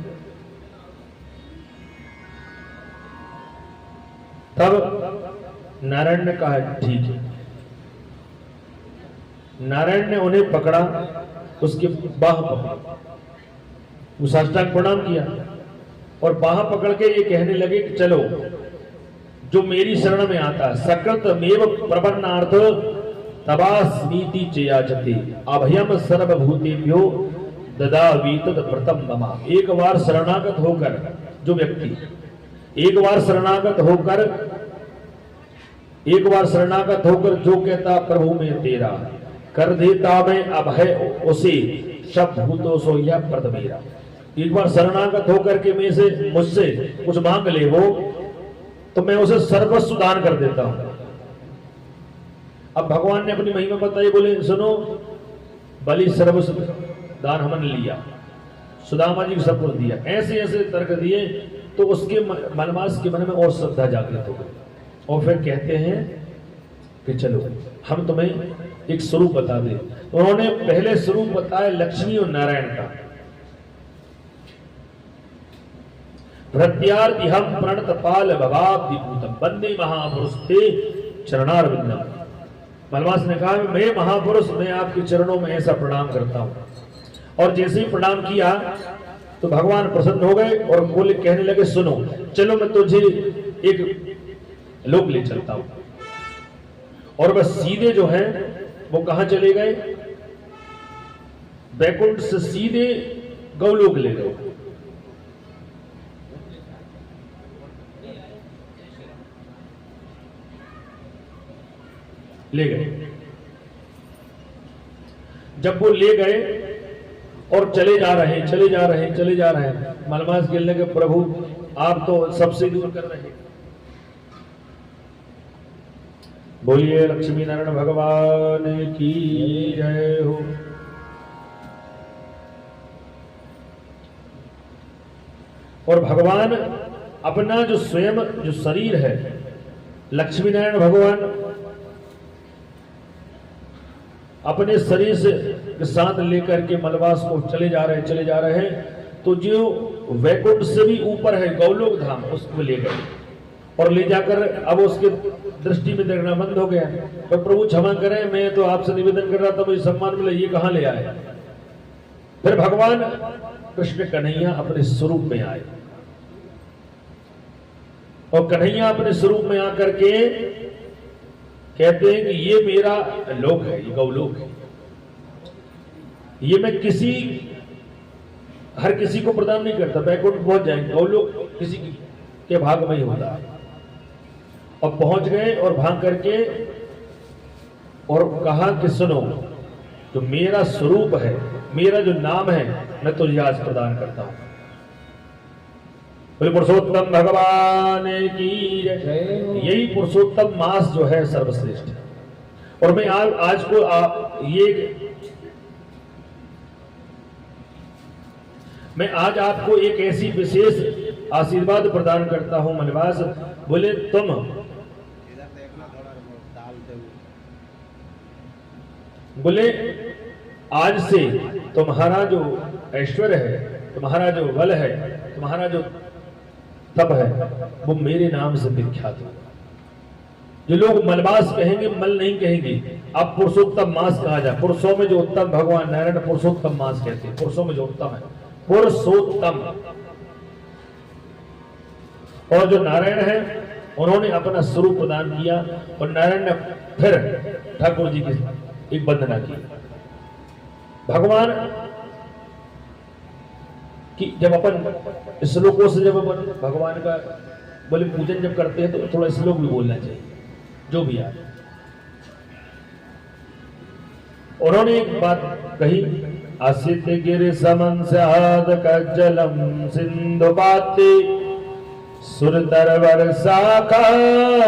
तब नारायण ने कहा ठीक है। नारायण ने उन्हें पकड़ा, उसकी बाह पकड़ी, वो साष्टांग प्रणाम किया और बाह पकड़ के ये कहने लगे कि चलो जो मेरी शरण में आता सकृतमेव प्रपन्नार्थ तवास्मीति चयाचते अभयम सर्वभूतेभ्यो ददावीत व्रतम मम। एक बार शरणागत होकर जो व्यक्ति एक बार शरणागत होकर जो कहता प्रभु में तेरा कर देता मैं अभय उसे सब भूतों सो यह व्रत मेरा। एक बार शरणागत होकर के मुझसे कुछ मांग ले वो तो मैं उसे सर्वस्व दान कर देता हूं। अब भगवान ने अपनी महिमा बताई। बोले सुनो, बलि सर्वस्व दान हमने लिया, सुदामा जी को सब कुछ दिया, ऐसे ऐसे तर्क दिए तो उसके मलमास के मन में और श्रद्धा जागृत हो गई। और फिर कहते हैं कि चलो हम तुम्हें एक स्वरूप बता दें। उन्होंने पहले स्वरूप बताया लक्ष्मी और नारायण का। प्रत्यार्तिहं प्रणतपाल भवाब्धिपूतम वंदे महापुरुष ते चरणारविंदम। मलमास ने कहा मैं महापुरुष, मैं आपके चरणों में ऐसा प्रणाम करता हूं। और जैसे ही प्रणाम किया तो भगवान प्रसन्न हो गए और बोले, कहने लगे सुनो चलो मैं तुझे एक लोक ले चलता हूं। और बस सीधे जो है वो कहां चले गए? वैकुंठ से सीधे गौलोक ले गए। जब वो ले गए और चले जा रहे हैं, मलमास गिरने के प्रभु आप तो सबसे दूर कर रहे हैं। बोलिए लक्ष्मी नारायण भगवान की जय हो। और भगवान अपना जो स्वयं जो शरीर है, लक्ष्मी नारायण भगवान अपने शरीर से साथ लेकर के मलवास को चले जा रहे हैं तो जो वैकुंठ से भी ऊपर है गौलोक धाम, उसको ले गए। और ले जाकर अब उसके दृष्टि में देखना बंद हो गया। तो प्रभु क्षमा करें, मैं तो आपसे निवेदन कर रहा था, मुझे सम्मान मिला, ये कहां ले आए। फिर भगवान कृष्ण कन्हैया अपने स्वरूप में आए और कन्हैया अपने स्वरूप में आकर के कहते हैं कि ये मेरा लोक है, ये गौलोक है, ये मैं हर किसी को प्रदान नहीं करता। बैकुंठ पहुंच जाएंगे, गौलोक किसी के भाग में ही होता है। और पहुंच गए और भाग करके और कहा कि सुनो, जो मेरा स्वरूप है, मेरा जो नाम है, मैं तुझे आज प्रदान करता हूं। पुरुषोत्तम भगवान की जय। यही पुरुषोत्तम मास जो है सर्वश्रेष्ठ है। और मैं आज को मैं आज आपको एक ऐसी विशेष आशीर्वाद प्रदान करता हूं मनवास। बोले तुम आज से तुम्हारा जो ऐश्वर्य है, तुम्हारा जो बल है, तुम्हारा जो तप है, वो मेरे नाम से विख्यात है। जो लोग मलबास कहेंगे, मल नहीं कहेंगे। अब पुरुषोत्तम मास कहा जाए। पुरुषों में जो उत्तम भगवान नारायण पुरुषोत्तम मास कहते हैं। पुरुषों में जो उत्तम है पुरुषोत्तम। और जो नारायण है उन्होंने अपना स्वरूप प्रदान किया और नारायण ने फिर ठाकुर जी की एक वंदना की। भगवान कि जब अपन श्लोकों से जब अपन भगवान का बोले पूजन जब करते हैं तो थोड़ा श्लोक भी बोलना चाहिए, जो भी आए। उन्होंने एक बात कही, असित गिर समन जलम सिंधु पाते सुरतर वर्षा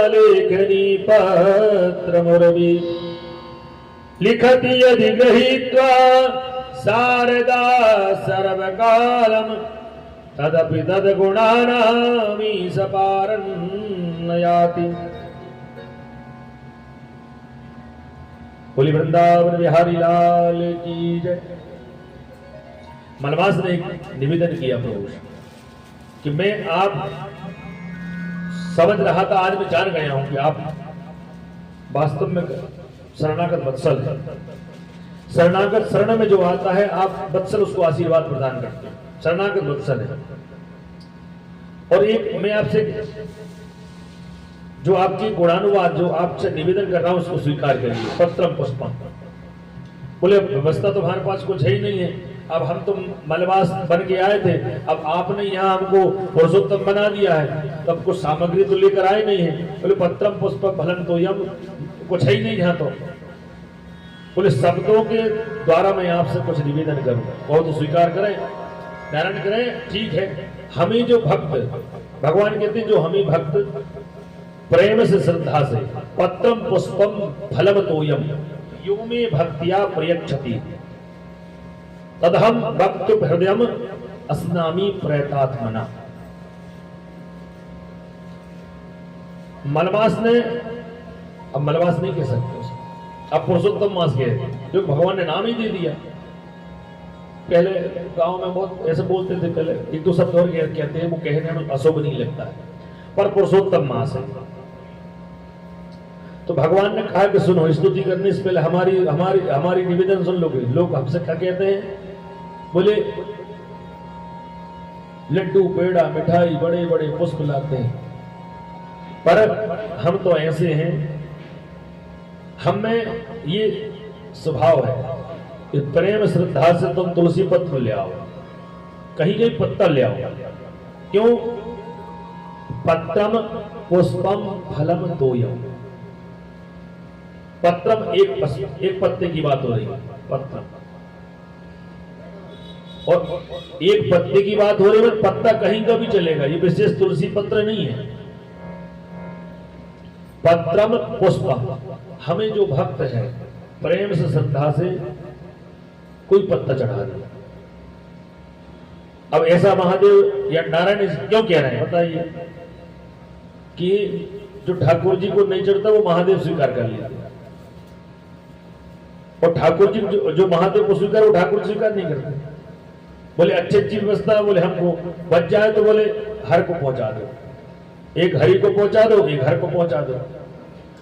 लेखनी पत्र मुरवी लिखति यदि गृहीत्वा शारदा सर्वकालम तदपि तद्गुणानामी सपारं न याति। बोली वृंदावन बिहारी लाल की जय। मनवास ने एक निवेदन किया प्रभु कि मैं आप समझ रहा था, आज मैं जान गया हूं कि आप वास्तव में शरणागत वत्सल है। शरणागत शरण में जो आता है आप वत्सल उसको आशीर्वाद प्रदान करते हैं। शरणागत वत्सल है। और एक मैं आपसे जो आपकी गुणानुवाद जो आपसे निवेदन कर रहा हूं उसको स्वीकार करिए। पत्रम पुष्पम। बोले व्यवस्था तो हमारे पास कुछ है ही नहीं है, अब हम तो मलबास बन के आए थे, अब आपने यहाँ हमको पुरुषोत्तम बना दिया है, तब कुछ सामग्री तो लेकर आए नहीं है। बोले पत्रम पुष्पम फलम तो यम, कुछ है ही नहीं यहाँ तो। बोले शब्दों के द्वारा मैं आपसे कुछ निवेदन करूंगा, बहुत तो स्वीकार करें, धारण करें। ठीक है, हमें जो भक्त भगवान कहते हैं, जो हमें भक्त प्रेम से श्रद्धा से पत्रम पुष्पम फलम तोयम यो में भक्तिया प्रयच्छति तदहम भक्त हृदयम अस्नामी प्रयतात्मना। मलबास ने, अब मलबास नहीं कह सकते उसको, अब पुरुषोत्तम मास कहे, जो भगवान ने नाम ही दे दिया। पहले गांव में बहुत ऐसे बोलते थे, पहले एक दो शब्द और कहते हैं, वो कहने में अशुभ नहीं लगता है, पर पुरुषोत्तम मास है। तो भगवान ने कहा कि सुनो, स्तुति करने से पहले हमारी निवेदन सुन लोगे। लोग हमसे क्या कहते हैं, बोले लड्डू पेड़ा मिठाई बड़े बड़े पुष्प लाते हैं, पर हम तो ऐसे हैं, हमें ये स्वभाव है कि प्रेम श्रद्धा से तुम तुलसी पत्र ले आओ, कहीं कहीं पत्ता ले आओ। क्यों? पत्रम पुष्पम फलम तोयम। पत्रम एक पत्ते की बात हो रही है, पत्रम, और एक पत्ते की बात हो रही है, पत्ता कहीं का भी चलेगा, ये विशेष तुलसी पत्र नहीं है। पत्रम पुष्पम, हमें जो भक्त है प्रेम से श्रद्धा से कोई पत्ता चढ़ा दे। अब ऐसा महादेव या नारायण क्यों कह रहे हैं बताइए, कि जो ठाकुर जी को नहीं चढ़ता वो महादेव स्वीकार कर लिया, और ठाकुर जी जो महादेव को स्वीकार वो ठाकुर स्वीकार नहीं करते। बोले अच्छी व्यवस्था, बोले हमको बच जाए तो बोले हर को पहुंचा दो। एक हरि को पहुंचा दो, एक घर को पहुंचा दो।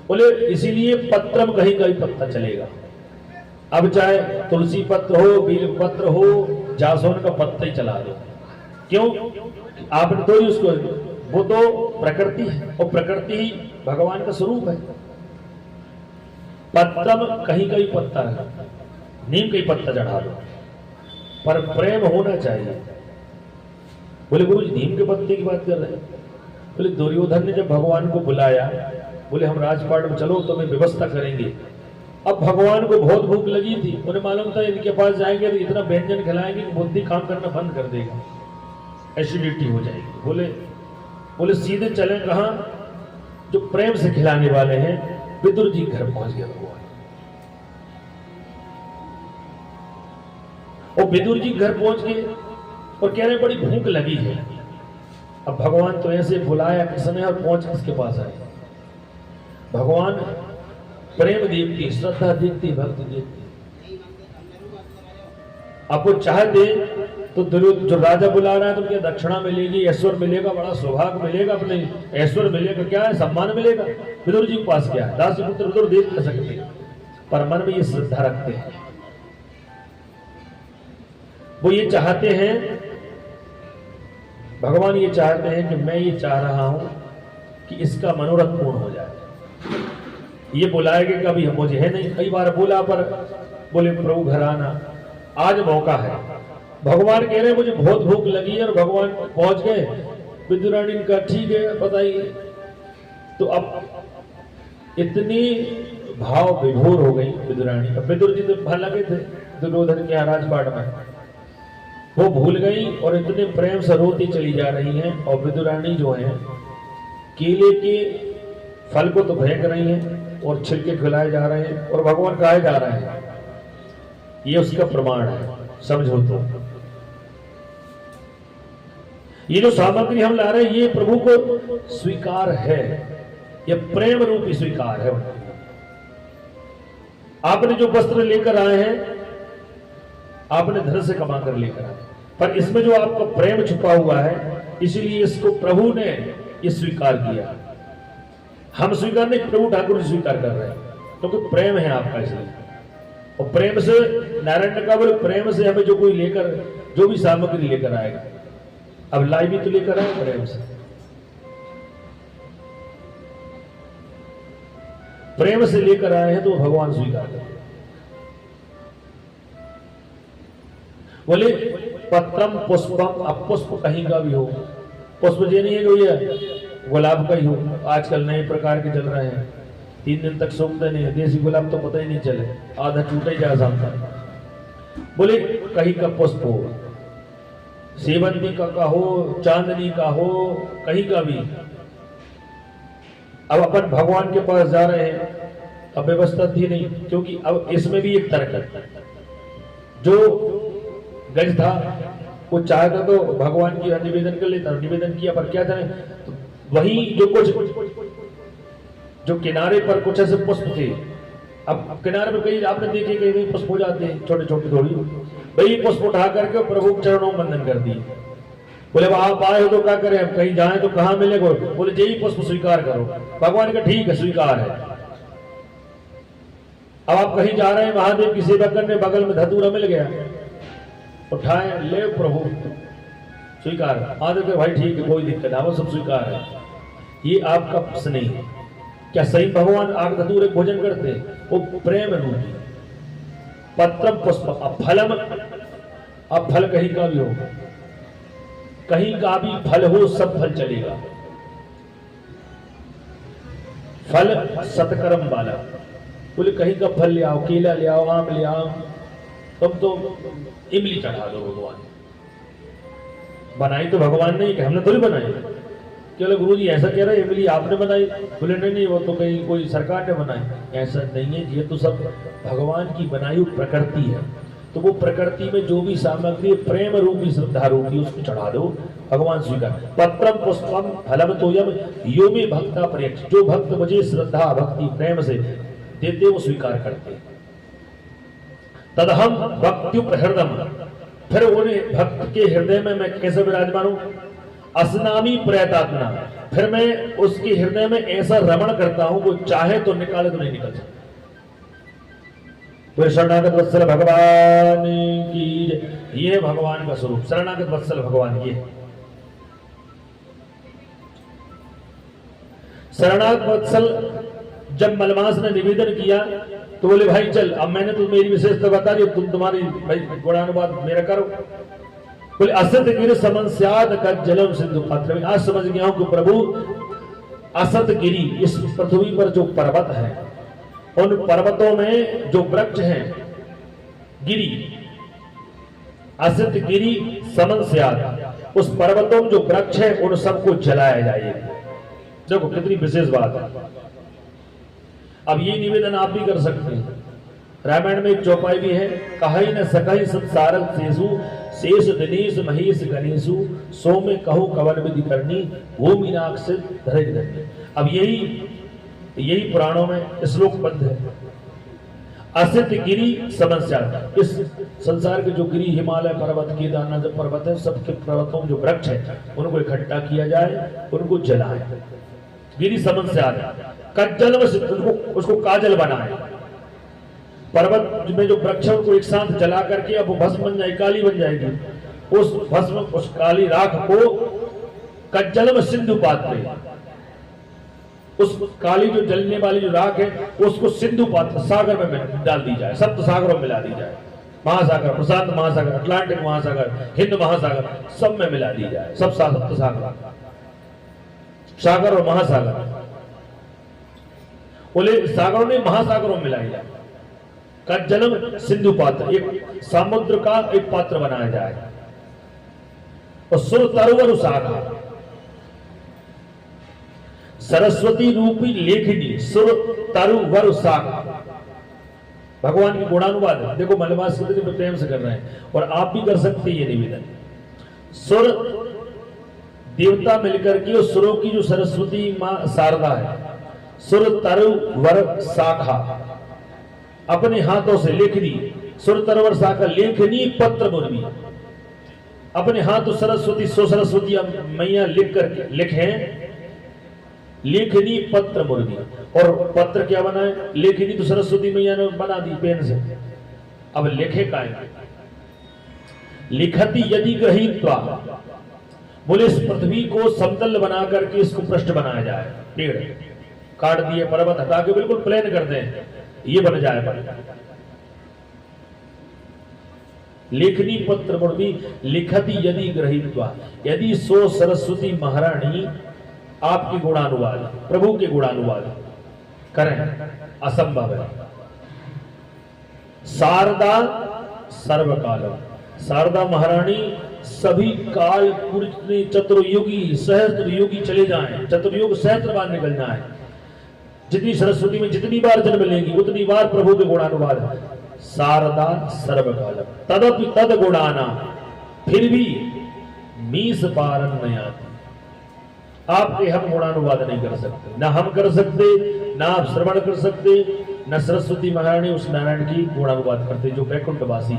बोले इसीलिए पत्रम कहीं का भी पत्ता चलेगा। अब चाहे तुलसी पत्र हो, बील पत्र हो, जासवन का पत्ता ही चला दो। क्यों? आपने तो ही उसको, वो तो प्रकृति है और प्रकृति ही भगवान का स्वरूप है। पत्रम कहीं का भी पत्ता है, नीम का ही पत्ता चढ़ा दो, पर प्रेम होना चाहिए। बोले गुरु जी नीम के पत्ते की बात कर रहे हैं। बोले दुर्योधन ने जब भगवान को बुलाया, बोले हम राजपाट में चलो तो मैं व्यवस्था करेंगे। अब भगवान को बहुत भूख लगी थी, उन्हें मालूम था इनके पास जाएंगे तो इतना व्यंजन खिलाएंगे कि बुद्धि काम करना बंद कर देगा, एसिडिटी हो जाएगी। बोले सीधे चले कहां? जो प्रेम से खिलाने वाले हैं, विदुर जी घर पहुंच गया भगवान। और विदुर जी घर पहुंच गए और कह रहे बड़ी भूख लगी है। अब भगवान तो ऐसे बुलाया किसने और पहुंच किसके पास आए? भगवान प्रेम देखती, श्रद्धा देखती, भक्ति देखती। आपको चाहते तो जो राजा बुला रहा है तो क्या दक्षिणा मिलेगी, ऐश्वर्य मिलेगा, बड़ा सौभाग्य मिलेगा, अपने ऐश्वर्य मिलेगा, क्या है सम्मान मिलेगा। विदुर जी के पास क्या है? दासी पुत्र विदुर देख न सकते, पर मन में ये श्रद्धा रखते हैं। वो ये चाहते हैं, भगवान ये चाहते हैं कि मैं ये चाह रहा हूं कि इसका मनोरथ पूर्ण हो जाए। ये बुलाएगा कभी मुझे है नहीं, कई बार बोला पर बोले प्रभु घर आना, आज मौका है। भगवान कह रहे मुझे बहुत भूख लगी है और भगवान पहुंच गए। विदुरानी का ठीक है बताइए। तो अब इतनी भाव विभोर हो गई विदुरानी। अब विदुर जी तो भला लगे थे दुर्योधन के राजपाट में, वो भूल गई और इतने प्रेम से रोती चली जा रही हैं। और विदुरानी जो है केले के फल को तो फेंक रही हैं और छिलके खिलाए जा रहे हैं और भगवान खाए जा रहे हैं। ये उसका प्रमाण है, समझो। तो ये जो सामग्री हम ला रहे हैं ये प्रभु को स्वीकार है, ये प्रेम रूपी स्वीकार है। आपने जो वस्त्र लेकर आए हैं आपने धन से कमा कर लेकर आए, पर इसमें जो आपका प्रेम छुपा हुआ है इसलिए इसको प्रभु ने ये स्वीकार किया। हम स्वीकार नहीं, प्रभु ठाकुर स्वीकार कर रहे हैं क्योंकि तो प्रेम है आपका इसलिए। और प्रेम से नारायण ने कहा बोले प्रेम से हमें जो कोई लेकर जो भी सामग्री लेकर आएगा, अब लाई भी तो लेकर आए प्रेम से। प्रेम से लेकर आए हैं तो भगवान स्वीकार करते। बोले पत्रम पुष्पम, अब पुष्प कहीं का भी हो, पुष्प ये नहीं है कि भैया गुलाब का ही हो। आजकल नए प्रकार के चल रहे हैं, 3 दिन तक सूखते नहीं, देसी गुलाब तो पता ही नहीं चले, आधा टूटे जा सकता। बोले कहीं का पुष्प हो, सेवंती का हो, चांदनी का हो, कहीं का भी। अब अपन भगवान के पास जा रहे हैं, अब व्यवस्था थी नहीं, क्योंकि अब इसमें भी एक तर्क है। जो गज था वो चाहता तो भगवान की निवेदन कर लेता, निवेदन किया, पर क्या था तो वही जो कुछ जो किनारे पर कुछ ऐसे पुष्प थे। अब किनारे पर कहीं आपने देखे कहीं पुष्प हो जाते हैं छोटे छोटे, थोड़ी वही पुष्प उठा करके प्रभु के चरणों में वंदन कर दिए। बोले आप आए हो तो क्या करें, हम कहीं जाए तो कहां मिलेगा? बोले यही पुष्प स्वीकार करो। भगवान का ठीक है स्वीकार है। अब आप कहीं जा रहे हैं महादेव की सेवा करने, बगल में धतूरा मिल गया, उठाए ले प्रभु स्वीकार। आदि भाई ठीक है कोई दिक्कत है, वो सब स्वीकार है। ये आपका प्रश्न नहीं है। क्या सही भगवान आग धतूरे भोजन करते? वो प्रेम रूपी पत्रम पुष्प। अब फलम, अब फल कहीं का भी हो, कहीं का भी फल हो, सब फल चलेगा। फल सतकर्म वाला। बोले कहीं का फल ले आओ, केला ले आओ, आम ले आओ, तुम तो इमली चढ़ा दो। भगवान बनाई तो भगवान ने, कि हमने थोड़ी बनाई। चलो गुरु जी ऐसा कह रहे हैं इमली आपने बनाई? बोले नहीं वो तो कहीं कोई सरकार ने बनाई। ऐसा नहीं है, ये तो सब भगवान की बनाई हुई प्रकृति है। तो वो प्रकृति में जो भी सामग्री प्रेम रूपी श्रद्धा रूपी उसको चढ़ा दो, भगवान स्वीकार। पत्रम पुष्पम फलम तोयम यो में भक्ता प्रेक्ष। जो भक्त मुझे श्रद्धा भक्ति प्रेम से देते वो स्वीकार करते। तदहम भक्त्युप हृदय, फिर उन्हें भक्त के हृदय में मैं कैसे विराजमान हूं? असनामी प्रयतात्मा, फिर मैं उसके हृदय में ऐसा रमण करता हूं वो चाहे तो निकाले तो नहीं निकल सकता। तो शरणागत वत्सल भगवान की, ये भगवान का स्वरूप शरणागत वत्सल भगवान। ये शरणागत वत्सल जब मलमास ने निवेदन किया तो बोले भाई चल, अब मैंने तो मेरी विशेषता बता दी, तुम तुम्हारी भाई गुणानुवाद मेरा करो। बोले असत गिर समन्स्याद का जलम सिंधु पात्र। आज समझ गया हूं कि प्रभु असत गिरी, इस पृथ्वी पर जो पर्वत है उन पर्वतों में जो वृक्ष हैं, गिरी असत गिरी समन्स्याद, उस पर्वतों में जो वृक्ष है उन सबको जलाया जाए। देखो कितनी विशेष बात है। अब ये निवेदन आप भी कर सकते हैं। रामायण में एक चौपाई भी है, कहीं न सकहि संसारक सेसु शेष दिनेश महेश गणेशु सो में कहो कवन विधि करनी वो मीनाक्षी धरे धरनी। अब यही पुराणों में श्लोक बद्ध है। असित गिरी समस्या, इस संसार के जो गिरी हिमालय पर्वत केदारनाथ पर्वत है, सबके पर्वतों में जो वृक्ष है उनको इकट्ठा किया जाए, उनको जलाए। गिरी समस्या कज्जल उसको काजल बनाए। पर्वत में जो वृक्ष को एक साथ जला करके अब वो भस्म बन जाएगी, काली बन जाएगी। उस भस्म उस काली राख को कज्जल में सिंधु पात्र, उस काली जो जलने वाली जो राख है उसको सिंधु पात्र सागर में डाल दी जाए, सप्त सागरों में मिला दी जाए। महासागर, प्रशांत महासागर, अटलांटिक महासागर, हिंद महासागर, सब में मिला दी जाए। सब सप्त सागर, सागर और महासागर, बोले सागरों ने महासागरों में मिलाई जाए। कज्जलम सिंधु पात्र, एक समुद्र का एक पात्र बनाया जाए। और सुर तरुवर सागा, सरस्वती रूपी लेखनी, सुर तरुवर सागा। भगवान की गुणानुवाद देखो, मलमास कितने प्रेम से कर रहे हैं और आप भी कर सकते हैं ये निवेदन। सुर देवता मिलकर के उस सुरों की जो सरस्वती मां शारदा है, सुर तरुवर शाखा, अपने हाथों से लेखनी, सुर तरवर शाखा लेखनी पत्र मुर्मी, अपने हाथों सरस्वती सरस्वती मैया लिख कर लिखे लेखनी पत्र मुर्मी। और पत्र क्या बनाए? लेखनी तो सरस्वती मैया ने बना दी पेन से। अब लिखे का लिखती यदि ग्रहीत्वा, बोले इस पृथ्वी को समतल बना करके इसको पृष्ठ बनाया जाए। पेड़ काट दिए, पर्वत हटा के बिल्कुल प्लेन कर दें, ये बन जाए पर। लेखनी पत्र मुर्मी लिखती यदि ग्रहीत्वा, यदि सो सरस्वती महारानी आपकी गुणानुवाद, प्रभु के गुणानुवाद करें, असंभव है। शारदा सर्वकालम, शारदा महारानी सभी काल पूर्ति चतुर्युगी सहस्त्र युगी चले जाएं, चतुर्युग सहस्त्र बार निकल जाएं, जितनी सरस्वती में जितनी बार जन्म लेंगी उतनी बार प्रभु के गुणानुवाद। शारदा सर्वकालम तदपि तद गुणाना, फिर भी मीस पारन नहीं आती। आपके हम गुणानुवाद नहीं कर सकते, ना हम कर सकते, ना आप श्रवण कर सकते, न सरस्वती महारानी उस नारायण की गुणानुवाद करते जो वैकुंठवासी।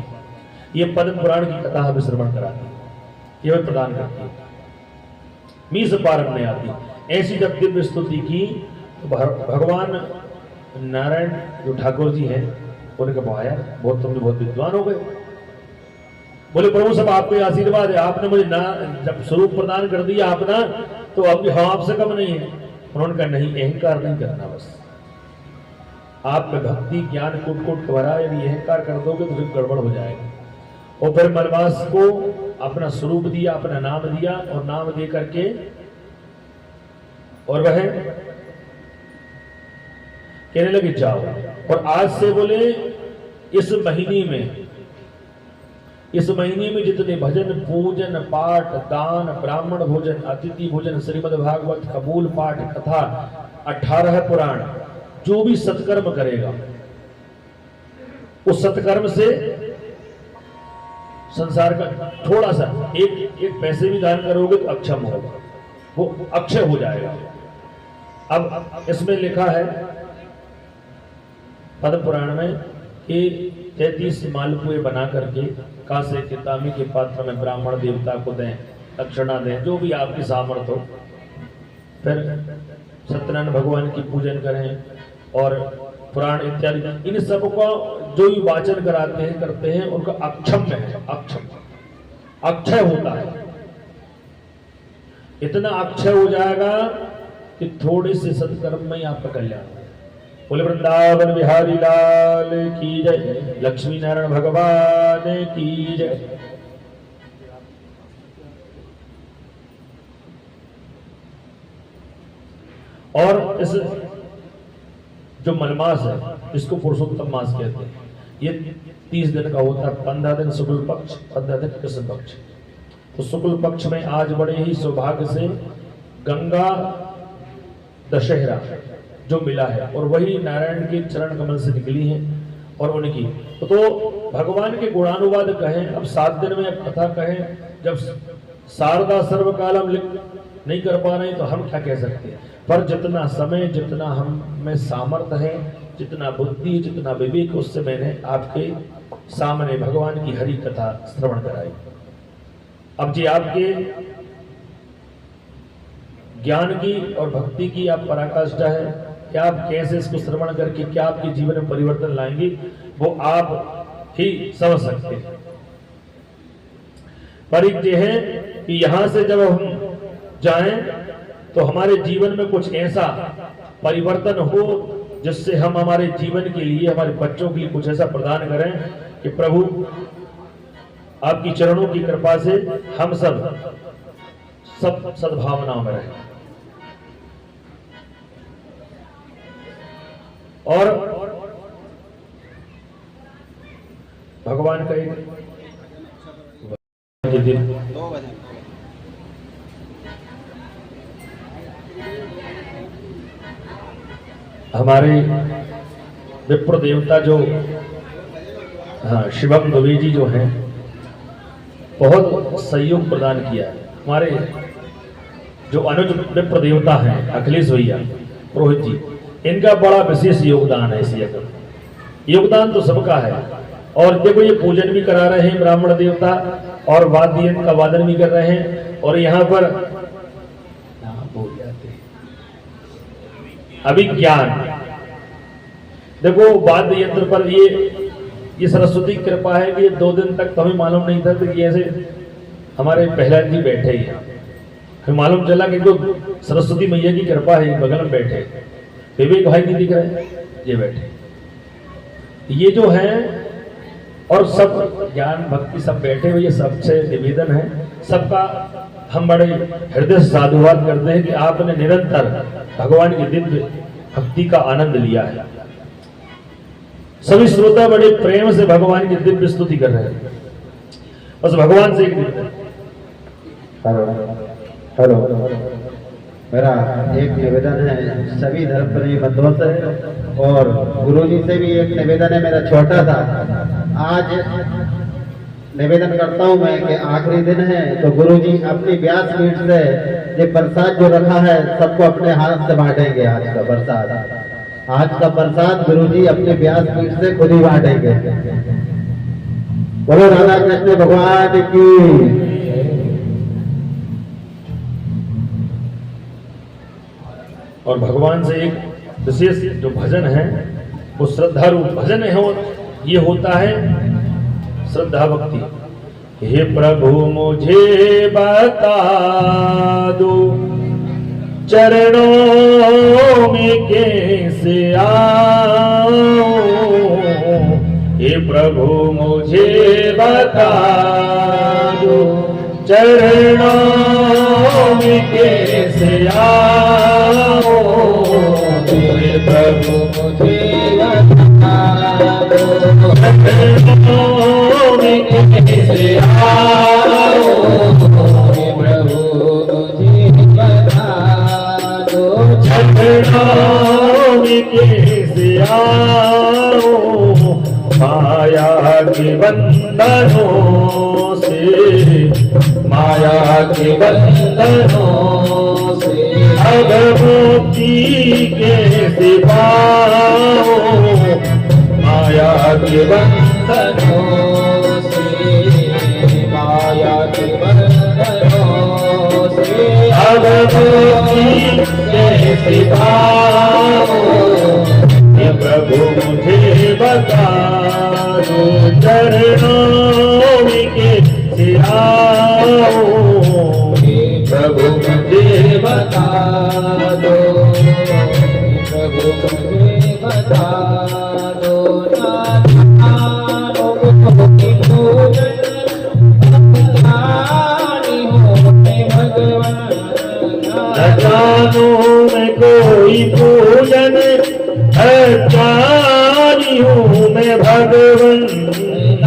ये पद्म पुराण की कथा हमें श्रवण कराती, ये हमें प्रदान करती है। मीस पारन नहीं आती। ऐसी जब दिव्य स्तुति की तो भगवान नारायण जो ठाकुर जी हैं उन्हें कहा बहुत तुम बहुत विद्वान हो गए। बोले प्रभु सब आपके आशीर्वाद है, आपने मुझे ना जब स्वरूप प्रदान कर दिया आपना, तो अब हम आपसे कम नहीं है। उन्होंने कहा नहीं, अहंकार नहीं करना, बस आप में भक्ति ज्ञान कुट कुट भरा, यदि अहंकार कर दोगे तो फिर गड़बड़ हो जाएगा। और फिर मलमास को अपना स्वरूप दिया, अपना नाम दिया, और नाम दे करके और वह कहने लगे जाओ। और आज से बोले इस महीने में जितने भजन पूजन पाठ दान ब्राह्मण भोजन अतिथि भोजन श्रीमद् भागवत कबूल पाठ कथा 18 पुराण जो भी सत्कर्म करेगा, उस सत्कर्म से संसार का थोड़ा सा एक पैसे भी दान करोगे तो अक्षम होगा, वो अक्षय हो जाएगा। अब इसमें लिखा है पद्म पुराण में कि 33 मालपुए बना करके कांसे के तांबे के पात्र में ब्राह्मण देवता को दें, दक्षिणा दें, जो भी आपकी सामर्थ्य हो। फिर सत्यनारायण भगवान की पूजन करें और पुराण इत्यादि इन सब को जो भी वाचन कराते हैं करते हैं उनका अक्षम में है, अक्षम अक्षय होता है। इतना अक्षय हो जाएगा कि थोड़े से सत्कर्म में ही आपका कल्याण हो। बोले वृंदावन बिहारी लाल की जय, लक्ष्मी नारायण भगवान की जय। और इस जो मलमास है इसको पुरुषोत्तम मास कहते हैं। ये 30 दिन का होता है, 15 दिन शुक्ल पक्ष, 15 दिन कृष्ण पक्ष। तो शुक्ल पक्ष में आज बड़े ही सौभाग्य से गंगा दशहरा जो मिला है और वही नारायण के चरण कमल से निकली है और उनकी तो भगवान के गुणानुवाद कहें। अब 7 दिन में कथा कहें, जब शारदा सर्वकालम नहीं कर पा रहे तो हम क्या कह सकते हैं। पर जितना समय, जितना हम में सामर्थ्य है, जितना बुद्धि, जितना विवेक, उससे मैंने आपके सामने भगवान की हरि कथा श्रवण कराई। अब जी आपके ज्ञान की और भक्ति की आप पराकाष्ठा है कि आप कैसे इसको श्रवण करके क्या आपके जीवन में परिवर्तन लाएंगे, वो आप ही समझ सकते हैं। पर एक ये है कि यहां से जब हम जाएं तो हमारे जीवन में कुछ ऐसा परिवर्तन हो जिससे हम हमारे जीवन के लिए, हमारे बच्चों के लिए कुछ ऐसा प्रदान करें कि प्रभु आपकी चरणों की कृपा से हम सब सद्भावनाओं में रहें। और भगवान का एक दिन हमारे विप्र देवता जो शिवम दुबे जी जो हैं बहुत सहयोग प्रदान किया है। हमारे जो अनुज विप्र देवता हैं अखिलेश भैया पुरोहित जी, इनका बड़ा विशेष योगदान है। इस योगदान तो सबका है। और देखो ये पूजन भी करा रहे हैं ब्राह्मण देवता और वाद्य का वादन भी कर रहे हैं। और यहाँ पर अभिज्ञान देखो वाद्य यंत्र पर ये सरस्वती की कृपा है कि 2 दिन तक तो हमें मालूम नहीं था कि ऐसे हमारे प्रहलाद जी बैठे ही हमें मालूम चला कि जो सरस्वती मैया की कृपा है बगल में बैठे। विवेक भाई नहीं दिख रहे, ये बैठे, ये जो है और सब ज्ञान भक्ति सब बैठे हुए। ये सबसे निवेदन है सबका, हम बड़े हृदय से साधुवाद करते हैं कि आपने निरंतर भगवान की दिव्य भक्ति का आनंद लिया है। सभी श्रोता बड़े प्रेम से भगवान की दिव्य स्तुति कर रहे हैं। बस भगवान से हेलो मेरा एक निवेदन है सभी धर्म प्रेमी बंधुओं से और गुरुजी से भी एक निवेदन है मेरा छोटा सा। आज निवेदन करता हूं मैं कि आखिरी दिन है तो गुरुजी अपनी व्यासपीठ से ये प्रसाद जो रखा है सबको अपने हाथ से बांटेंगे। आज का प्रसाद गुरुजी अपने व्यासपीठ से खुद ही बांटेंगे। बोलो राधा कृष्ण भगवान की। और भगवान से एक विशेष जो भजन है वो श्रद्धा रूप भजन है। ये होता है श्रद्धा भक्ति। हे प्रभु मुझे बता दो चरणों में कैसे आऊं। हे प्रभु मुझे बता दो चरणों में कैसे आऊं। हे प्रभु मुझे बता दो चरणों में कैसे आऊं। हे प्रभु मुझे बता दो चरणों में कैसे आऊं। माया के बंधनों से, माया के बंधनों से अब मुक्ति कैसे पाऊं। माया के बंधनों से, माया के बंधनों भक्ति कैसे पाऊं, हे प्रभु मुझे बता दो, चरणों में कैसे आऊं, हे प्रभु मुझे बता दो, हे प्रभु मुझे बता दो। न जानूं मैं कोई पूजन, अज्ञानी हूँ मैं भगवन, न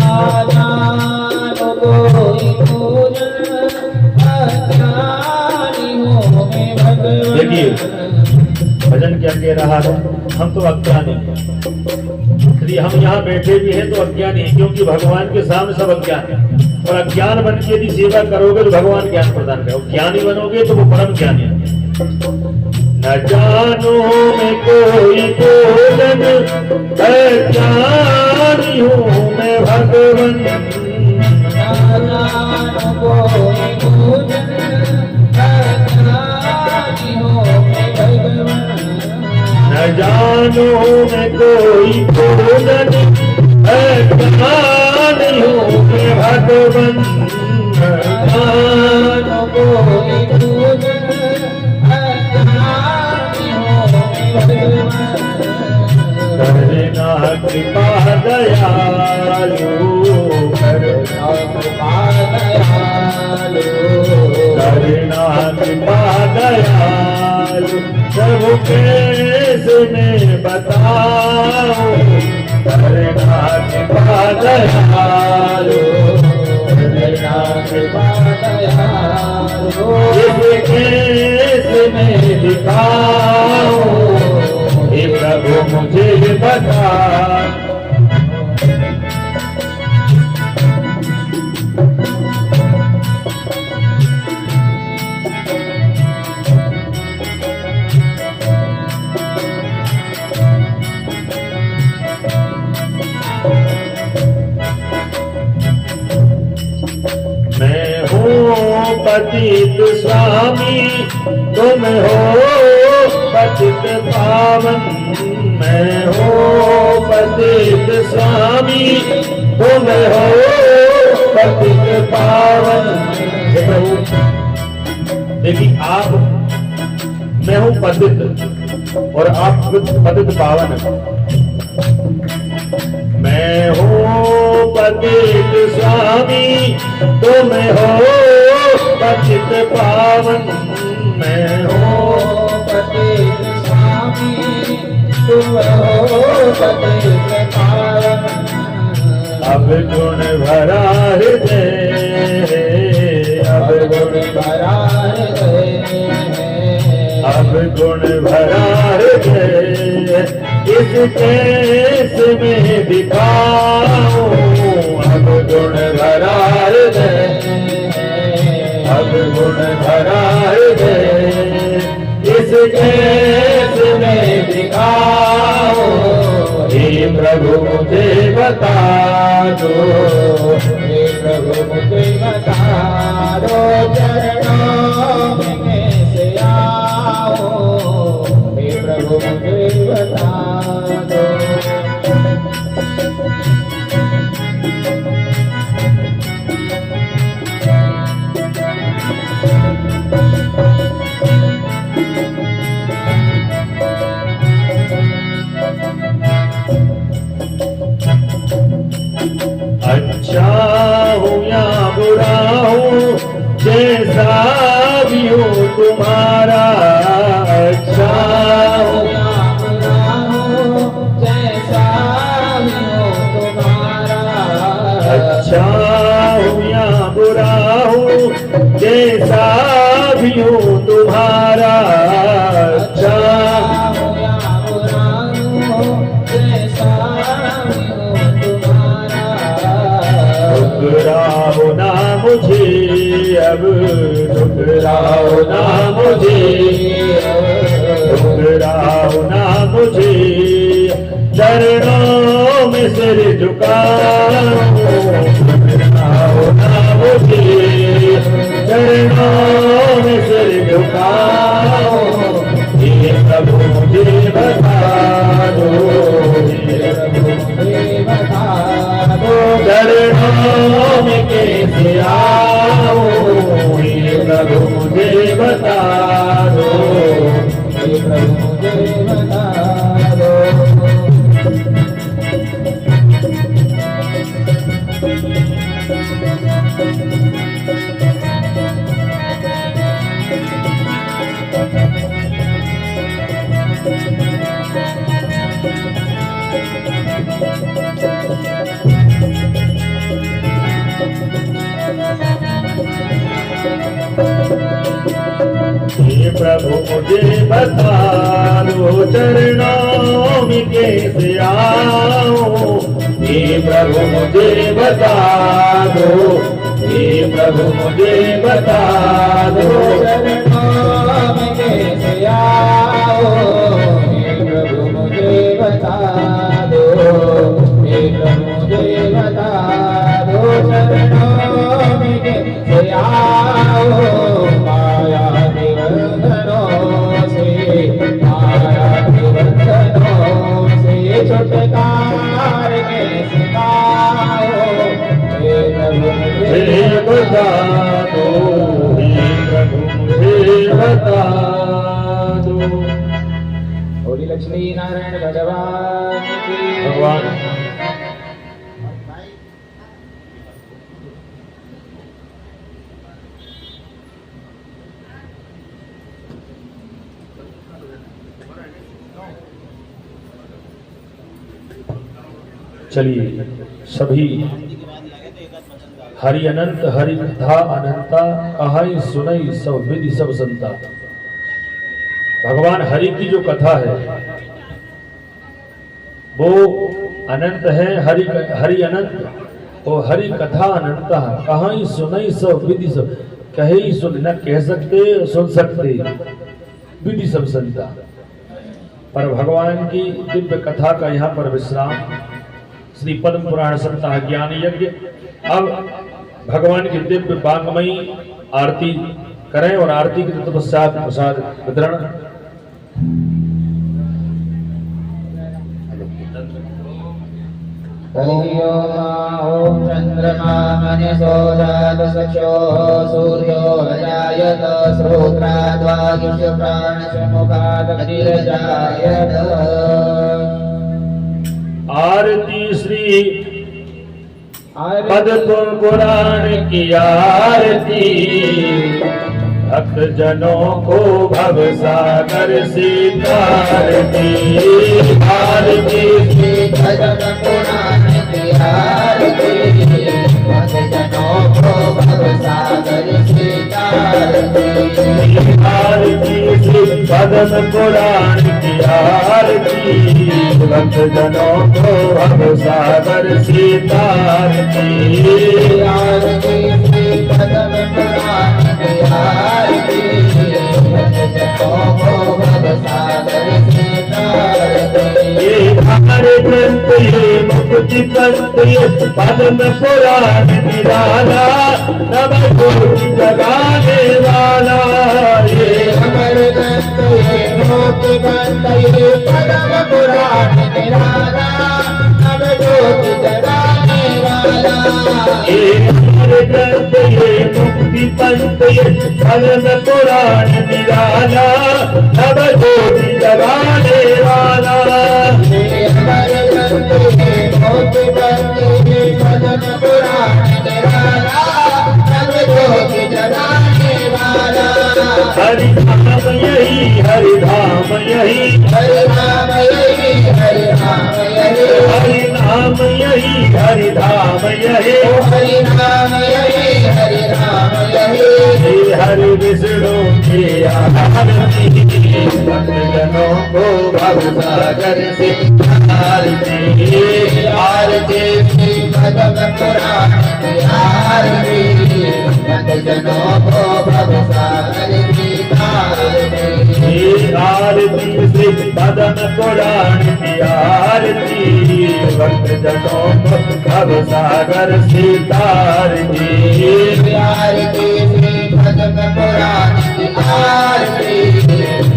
जानूं कोई पूजन, अज्ञानी हूँ मैं भगवन। देखिए भजन क्या कह रहा है, हम तो अज्ञानी यदि हम यहाँ बैठे भी हैं तो अज्ञानी है, क्योंकि भगवान के सामने सब अज्ञान है। और अज्ञान बन के यदि सेवा करोगे तो भगवान ज्ञान प्रदान करोगे, ज्ञानी बनोगे तो वो परम ज्ञानी है। न जानू मैं कोई पूजन, अज्ञानी हूँ मैं भगवन, न जानू कोई पूजन, अज्ञानी हूँ मैं भगवन, न जानू मैं कोई पूजन, अज्ञानी हूँ मैं भगवन, न जानू कोई पूजन, अज्ञानी हूँ मैं भगवन। करना कृपा दयालु, करना कृपा दयालु, करना कृपा दयालु, प्रभु कैसे मैं बताऊं, करना कृपा दयालु, करना कृपा दयालु, इसे कैसे मैं दिखाऊं, हे प्रभु मुझे बता। मैं हूँ पतित स्वामी, तुम हो पतित पावन, मैं हूँ पतित स्वामी, तुम हो पतित पावन। देखिए आप, मैं हूँ पतित और आप पतित पावन। मैं हूँ पतित स्वामी, तुम हो पतित पावन, मैं हूँ पतित स्वामी, तुम हो पतित पावन। अब गुण भरा हृदय, अब गुण भरा हृदय, अब गुण भरा हृदय, इस कैसे में दिखाऊं, अब गुण भरा हृदय, अब गुण भरा हृदय, इस कैसे में दिखाऊं, हे प्रभु मुझे बता दो, हे प्रभु मुझे बता दो, चरणों में कैसे आऊं, हे प्रभु मुझे बता दो। अच्छा हूँ या बुरा हूँ, जैसा भी हूँ तुम्हारा, अच्छा हूँ या बुरा हूँ, जैसा भी हूँ तुम्हारा, अच्छा हूँ या बुरा हूँ, जैसा भी हूँ तुम्हारा, अच्छा हूँ या बुरा हूँ, जैसा भी हूँ तुम्हारा। ठुकराओ ना मुझे अब, ठुकराओ ना मुझे, ठुकराओ ना मुझे, चरणों में सिर झुकाओ, ठुकराओ ना मुझे, चरणों में सिर झुकाओ, हे प्रभु मुझे बता दो, हे प्रभु मुझे बता दो, चरणों में कैसे आओ, हे प्रभु मुझे बता दो, हे प्रभु मुझे बता दो। हे प्रभु मुझे बता दो, चरणों में कैसे आओ, हे प्रभु मुझे बता दो, हे प्रभु मुझे बता दो, चरणों में कैसे आओ, हे प्रभु मुझे बता दो, हे प्रभु मुझे बता दो, चरणों में कैसे आओ, माया छुटकार कैसे पाओ, हे प्रभु मुझे बता दो, हे प्रभु मुझे बता दो। होली लक्ष्मी नारायण भगवान की भगवान। चलिए सभी हरि अनंत हरि कथा अनंता, कहाई सुनई सब विधि सब संता। भगवान हरि की जो कथा है वो अनंत है, हरि अनंत और हरि कथा अनंता, कहाई सुनई सब विधि सब, कहे सुन न कह सकते सुन सकते, विधि सब संता। पर भगवान की दिव्य कथा का यहाँ पर विश्राम श्री पद्म पुराण सप्ताह ज्ञान यज्ञ। अब भगवान की दिव्य वांगमयी आरती करें और आरती के तत्पश्चात प्रसाद वितरण। ओम चंद्रमा मनसो जात सचो सूर्यो जायत श्रोत्राद्वायुष प्राणसमुखात् अतिरजायत। आरती श्री पद्म पुराण की आरती, भक्त जनों को भव सागर से तारती। आरती श्री पद्म पुराण की आरती, भक्त जनों को भव सागर से तारती। आरती श्री पद्म पुराण की आरती, भक्त जनों को भव सागर से तारती। आरती श्री पद्म पुराण की आरती, भक्त जनों को भव सागर से तारती। ये हमारे ग्रंथ ये मुक्ति पंथ ये पद्म पुराण निराला, नव कोटि जगाने वाला। ये हमारे ग्रंथ ये मुक्ति पंथ ये पद्म पुराण निराला, नव कोटि जगाने वाला। ये हमारे ग्रंथ ये मुक्ति पंथ ये पद्म पुराण निराला, नव कोटि जगाने वाला। ये हमारे ग्रंथ ये मुक्ति पंथ ये पद्म पुराण निराला, नव कोटि जगाने वाला। हरि धाम यही, हरि धाम यही, हरि नाम यही, हरि नाम यही, हरि नाम यही, हरि धाम यही, हरि नाम यही, हरि नाम यही। श्री हरि विष्णु की आरती, भक्त जनों को भव सागर से तारती। आरती श्री पद्म पुराण की आरती, भक्त जनों को भव सागर से तारती। आरती श्री पद्म पुराण की आरती, भक्त जनों को भव सागर से तारती। आरती श्री पद्म में पुरानी की आरती,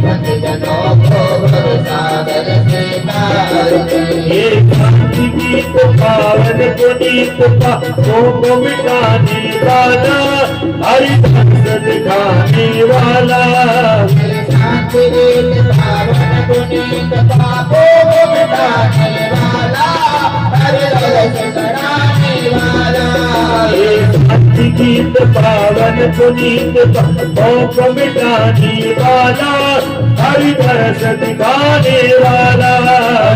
भक्तजनों को भवसागर से तारती। ये शांति गीत पावन पुनीत पापों को मिटाने वाला, हरि भक्त दिखाने वाला। शांति गीत पावन पुनीत पापों को मिटाने वाला, हरि भक्त कराने वाला। ये शांति गीत पावन पुनीत पापों को मिटाने वाला, हरि भक्त दिखाने वाला।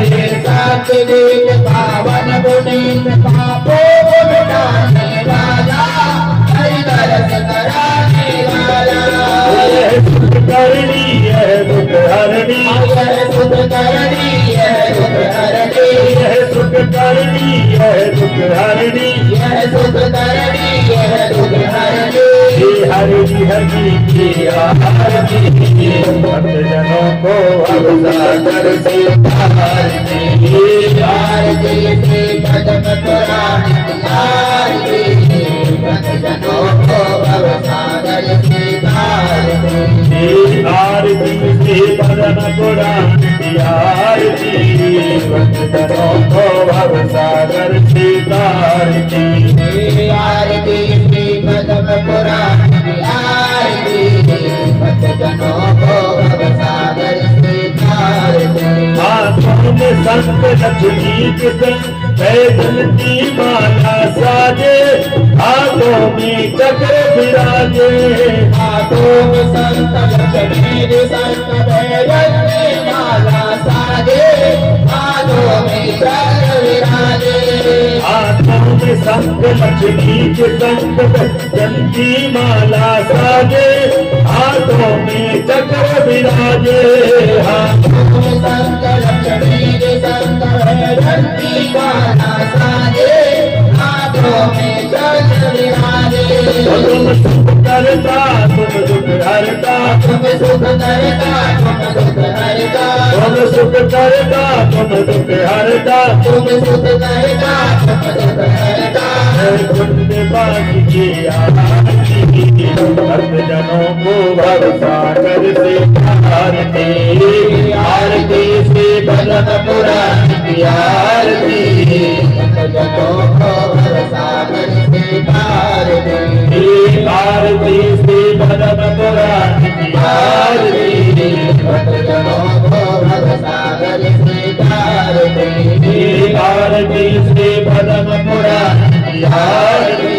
ये शांति गीत पावन पुनीत पापों को मिटाने वाला, हरि भक्त कराने वाला। यह सुख करनी है दुख हरनी, यह सुख करनी है दुख हरनी, यह सुख करनी है दुख हरनी, यह सुख करनी है दुख हरनी। हे हरि हरि की आरती, भक्तजनों को भवसागर से तारती। आरती से कदम पुरानी की आरती, भक्तजनों को भवसागर से तारती। हे आरती से बदन पुराण की आरती, भक्तजनों को भवसागर से तारती। आरती से कदम पुरानी की आरती, भक्तजनों को भवसागर से तारती। हाथों में संत लक्ष्मी के संग पैदल की माला साजे, हाथों में चक्र विराजे। हाथों में संत लक्ष्मी के संग पैदल की माला साजे, हाथों में चक्र विराजे। हाथों में संत लक्ष्मी के संग पैदल की माला साजे, हाथों में चक्र विराजे। हाथों में संत लक्ष्मी के संग पैदल की माला साजे, हाथों में चक्र विराजे। तुम सुख करता तुम दुख हरता, तुम सुख करता तुम दुख हरता, तुम सुख करता तुम दुख हरता। तुम सुख करता तुम दुख हरता। पुण्यवान की आरती, भक्तजनों को भवसागर से तारती। आरती से बदन पुरानी की आरती, भक्तजनों को भवसागर से तारती। आरती से बदन पुराण की आरती, भक्तजनों को भवसागर से तारती। आरती से बदन पुराण की आरती,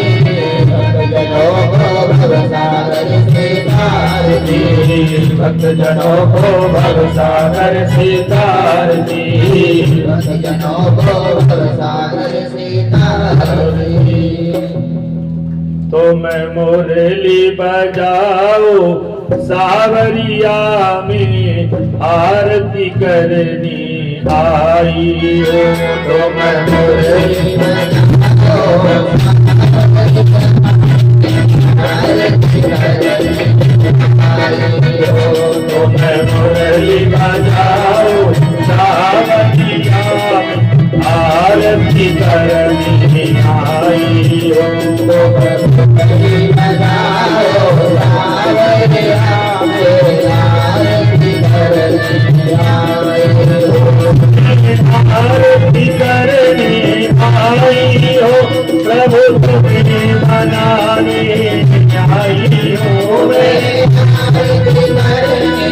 भक्तजनों को भवसागर से तारती। भक्तजनों को भवसागर से तारती। भक्तजनों को भवसागर से तारती। तो मैं मुरली बजाओ सावरिया में आरती करनी आई हो। तो मैं मुरली तो मैं मुरली बजाओ सावरिया में आरती करनी आई हो। तो मैं आरती करनी आई हो, प्रभु तुम्हें मनाने आई हो। आरती करनी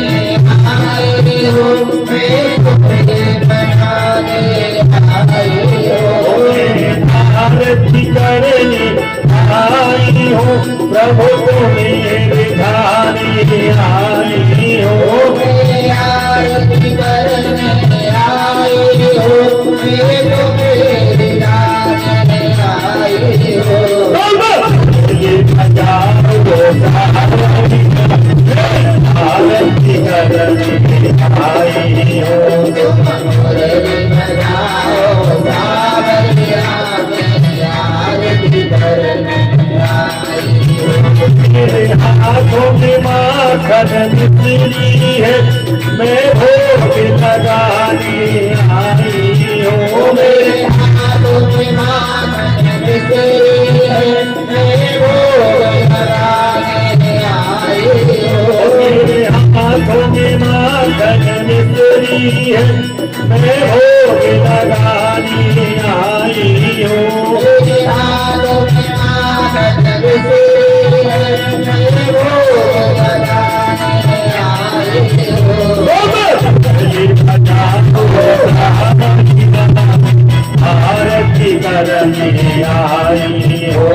आई हो, मैं तुम्हें मनाने आई हो। आरती करनी आई हो, प्रभु तुम्हें रिझाने आई हो। आरती करनी आई हो, मैं तुम्हें रिझाने आई हो। ये बजाओ सावरी, आरती करनी आई हो। तुम मुरली बजाओ सावरिया में आरती करनी आई हो। मेरे हाथों में माखन मिश्री है, मैं भोग लगाने आई हो। मेरे हाथों में माखन मिश्री है, मैं भोग लगाने हाथों में माखन मिश्री है, मैं भोग लगाने आई हूँ। मेरे हाथों में माखन मिश्री है, मैं भोग लगाने आई हूँ। आरती करने आई हो,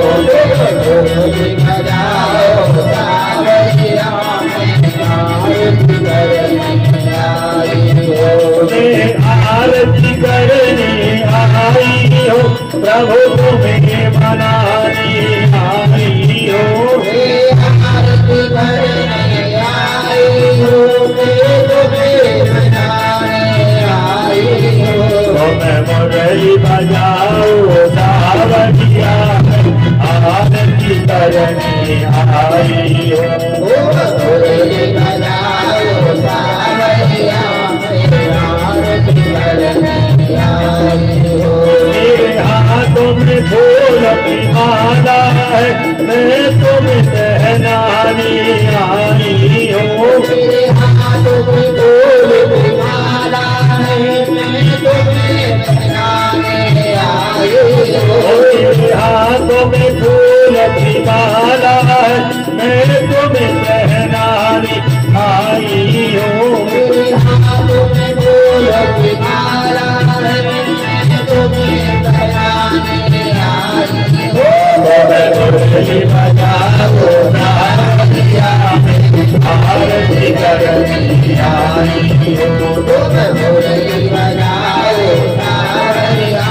आरती करने आई हो, प्रभु तुम्हें मनाने आई हो। आरती करने आई हो, तुम्हें मनाने आई हो। तो मैं मुरली बजाओ सावरिया, आरती करने आई हो। मुरली बजाओ सावरिया, आरती करने आई हो। मेरे हाथों में फूल की माला है, मैं तुम्हें पहनाने आई हो। मेरे हाथों में फूल की माला है, मैं तुम्हें पहनाने आई हो। मेरे हाथों में फूल की माला है, मैं तुम्हें पहनाने आई हो। मेरे हाथों में फूल की माला है, मैं तुम्हें पहनाने आई हो। मैं मुरली बजाओ सावरिया, आरती करने आई हो। मुरली बजाओ सावरिया,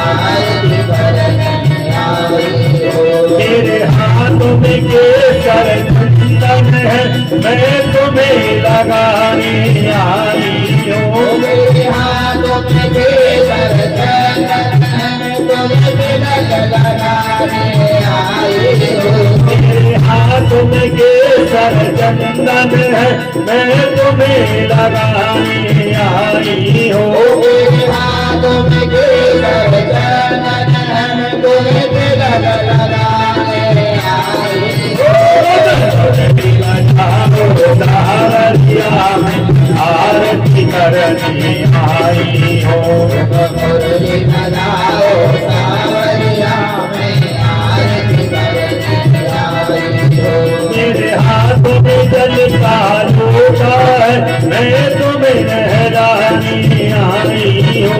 आरती करने आई हो। मेरे हाथों में केसर चंदन है, मैं तुम्हें लगाने आई हो। मेरे हाथों में केसर चंदन है, मैं तुम्हें तिलक लगाने आई हो। मेरे हाथों में केसर चंदन है, मैं तुम्हें लगाने आई हो। मेरे हाथों में केसर चंदन है, मैं तुम्हें तिलक लगाने आई हो। आरती करने आई हो। मुरली बजाओ सावरिया, आरती करने आई हो। मेरे हाथों में जल का लोटा है, मैं तुम्हें लहराने आई हो।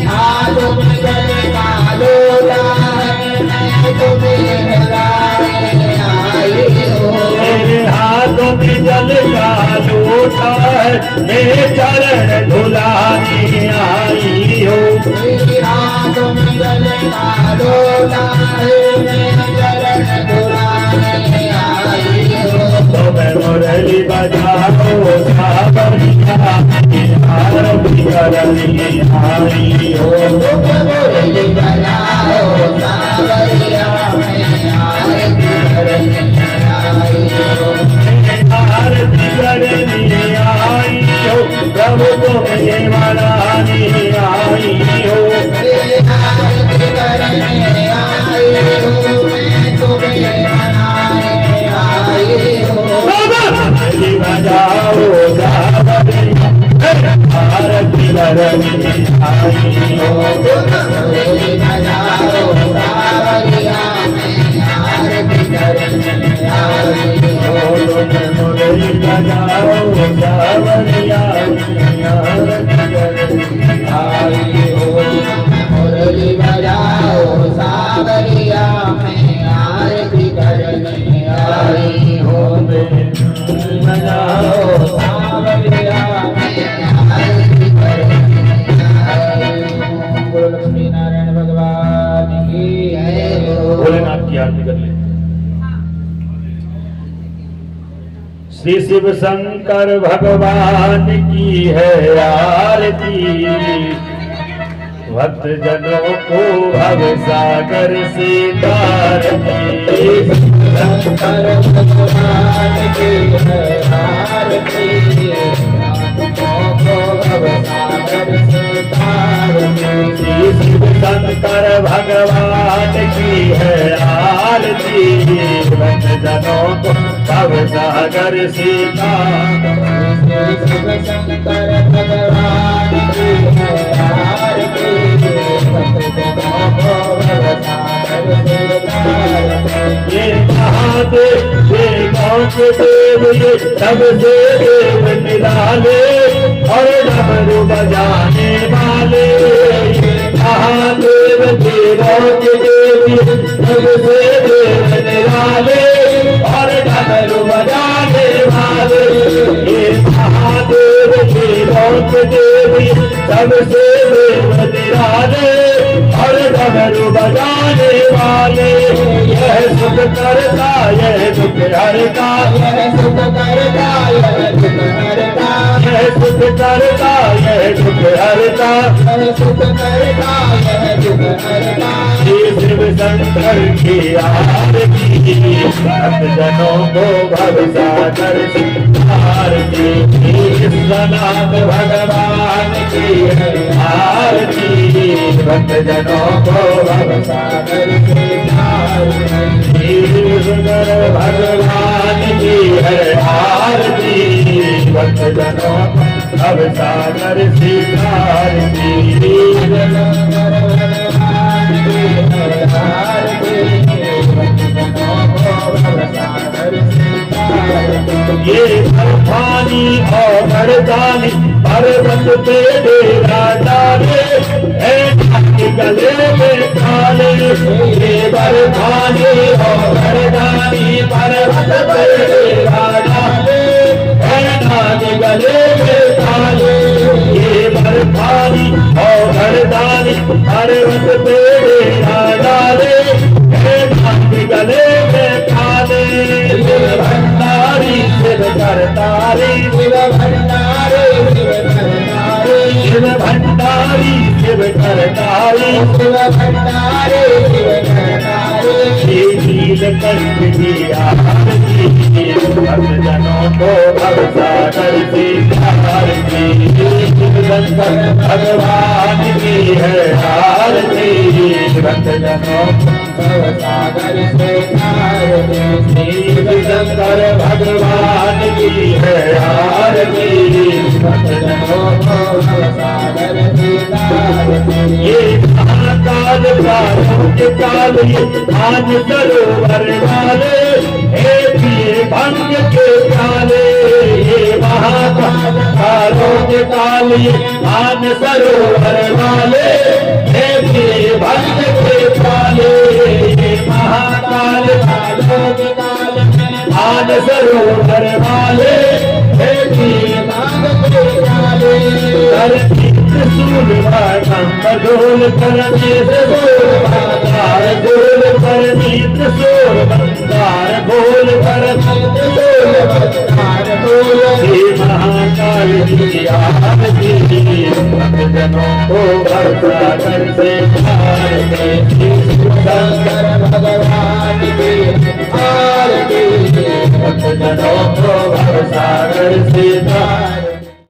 हाथों में जल का लोटा है, मैं तुम्हें लहराने आई हो। मेरे हाथों में जल का लोटा है, मेरे चरण धुलाने आई हो। मेरे हाथों में जल का लोटा है, मैं चरण धुलाने आई हो। तो मैं मुरली बजाओ सावरिया, आरती करने आई हो। मुरली बजाओ सावरिया, आरती करने आई हो। आरती करने आई हो, प्रभु तुम्हें मनाने आई हो। आरती करने आई हो, मैं तुम्हें मनाने आई हो। मुरली बजाओ सावरिया, आरती करने आई हो। मुरली बजाओ सावरिया, आरती करने आई हो। मुरली बजाओ सावरिया, आरती करने आई हो। मुरली बजाओ सावरिया, आरती करने आई हो। बजाओ सावरिया, आरती करने आई हो। बोलो लक्ष्मी नारायण भगवान की जय हो। भोलेनाथ की आरती कर ले। श्री शिव शंकर भगवान की है आरती, भक्त जनों को भव सागर से तारती। शंकर भगवान की है आरती, भक्तों को भवसागर से तारती। श्री शिव शंकर भगवान की है आरती, भक्त जनों को भव सागर सीता। शिव शंकर भगवान की है आरती, भक्तजनों को भव सागर से तार दे। ये महादेव ये गाँव के देव ये सबसे देव निराले और डमरू बजाने वाले। महादेव देवों के देव सबसे देव निराले और डमरू बजाने वाले। ये महादेव देवों के देव सबसे देव निराले और डमरू बजाने वाले। यह सुख करता यह दुख हरता, यह सुख करता यह दुख हरता, यह सुख करता यह दुख हरता, यह सुख करता यह दुख हरता। श्री शिव शंकर की आरती, भक्तजनों को भव सागर से तार दे। विश्वनाथ भगवान की है आरती, भक्तजनों को भव सागर से तार दे। शिवशंकर भगवान की है आरती, भक्तजनों को भव सागर से तार दे। शिवशंकर भगवान की है आरती, भक्तजनों को भव सागर से तार दे। ये बर्फानी और मर्दानी पर्वत पे डेरा डाले, गले में काले। ये बर्फानी और मर्दानी पर्वत पे डेरा डाले, गले में काले। ये बर्फानी और मर्दानी पर्वत पे डेरा डाले, गले में काले। भंडारी शिव करतारी, शिव भंडारी शिव करतारी, शिव भंडारी शिव करतारी, शिव भंडारी शिव करतारी। श्री नीलकंठ की आरती, भक्तजनों को भव सागर से तार दे। शिवशंकर भगवान की है आरती, भक्तजनों को भव सागर से तार दे। शिवशंकर भगवान की है आरती, भक्तजनों को भव सागर से तार दे। ये महाकाल कालों के काल ये मान सरोवर वाले, हे पिए भंग के प्याले। ये महाकाल कालों के काल ये मान सरोवर वाले, हे पिए भंग के प्याले। ये महाकाल कालों के काल मान सरोवर वाले, हे पिए भंग के प्याले। त्रिशूल ढोल करनी त्रिशूल गोल करनी त्रिशूल बंदार गोल करनी त्रिशूल बंदार गोल। श्री महाकाल की आरती, भक्तजनों को भव सागर से तार दे। शंकर भगवान की आरती, भक्तजनों को भव सागर से तार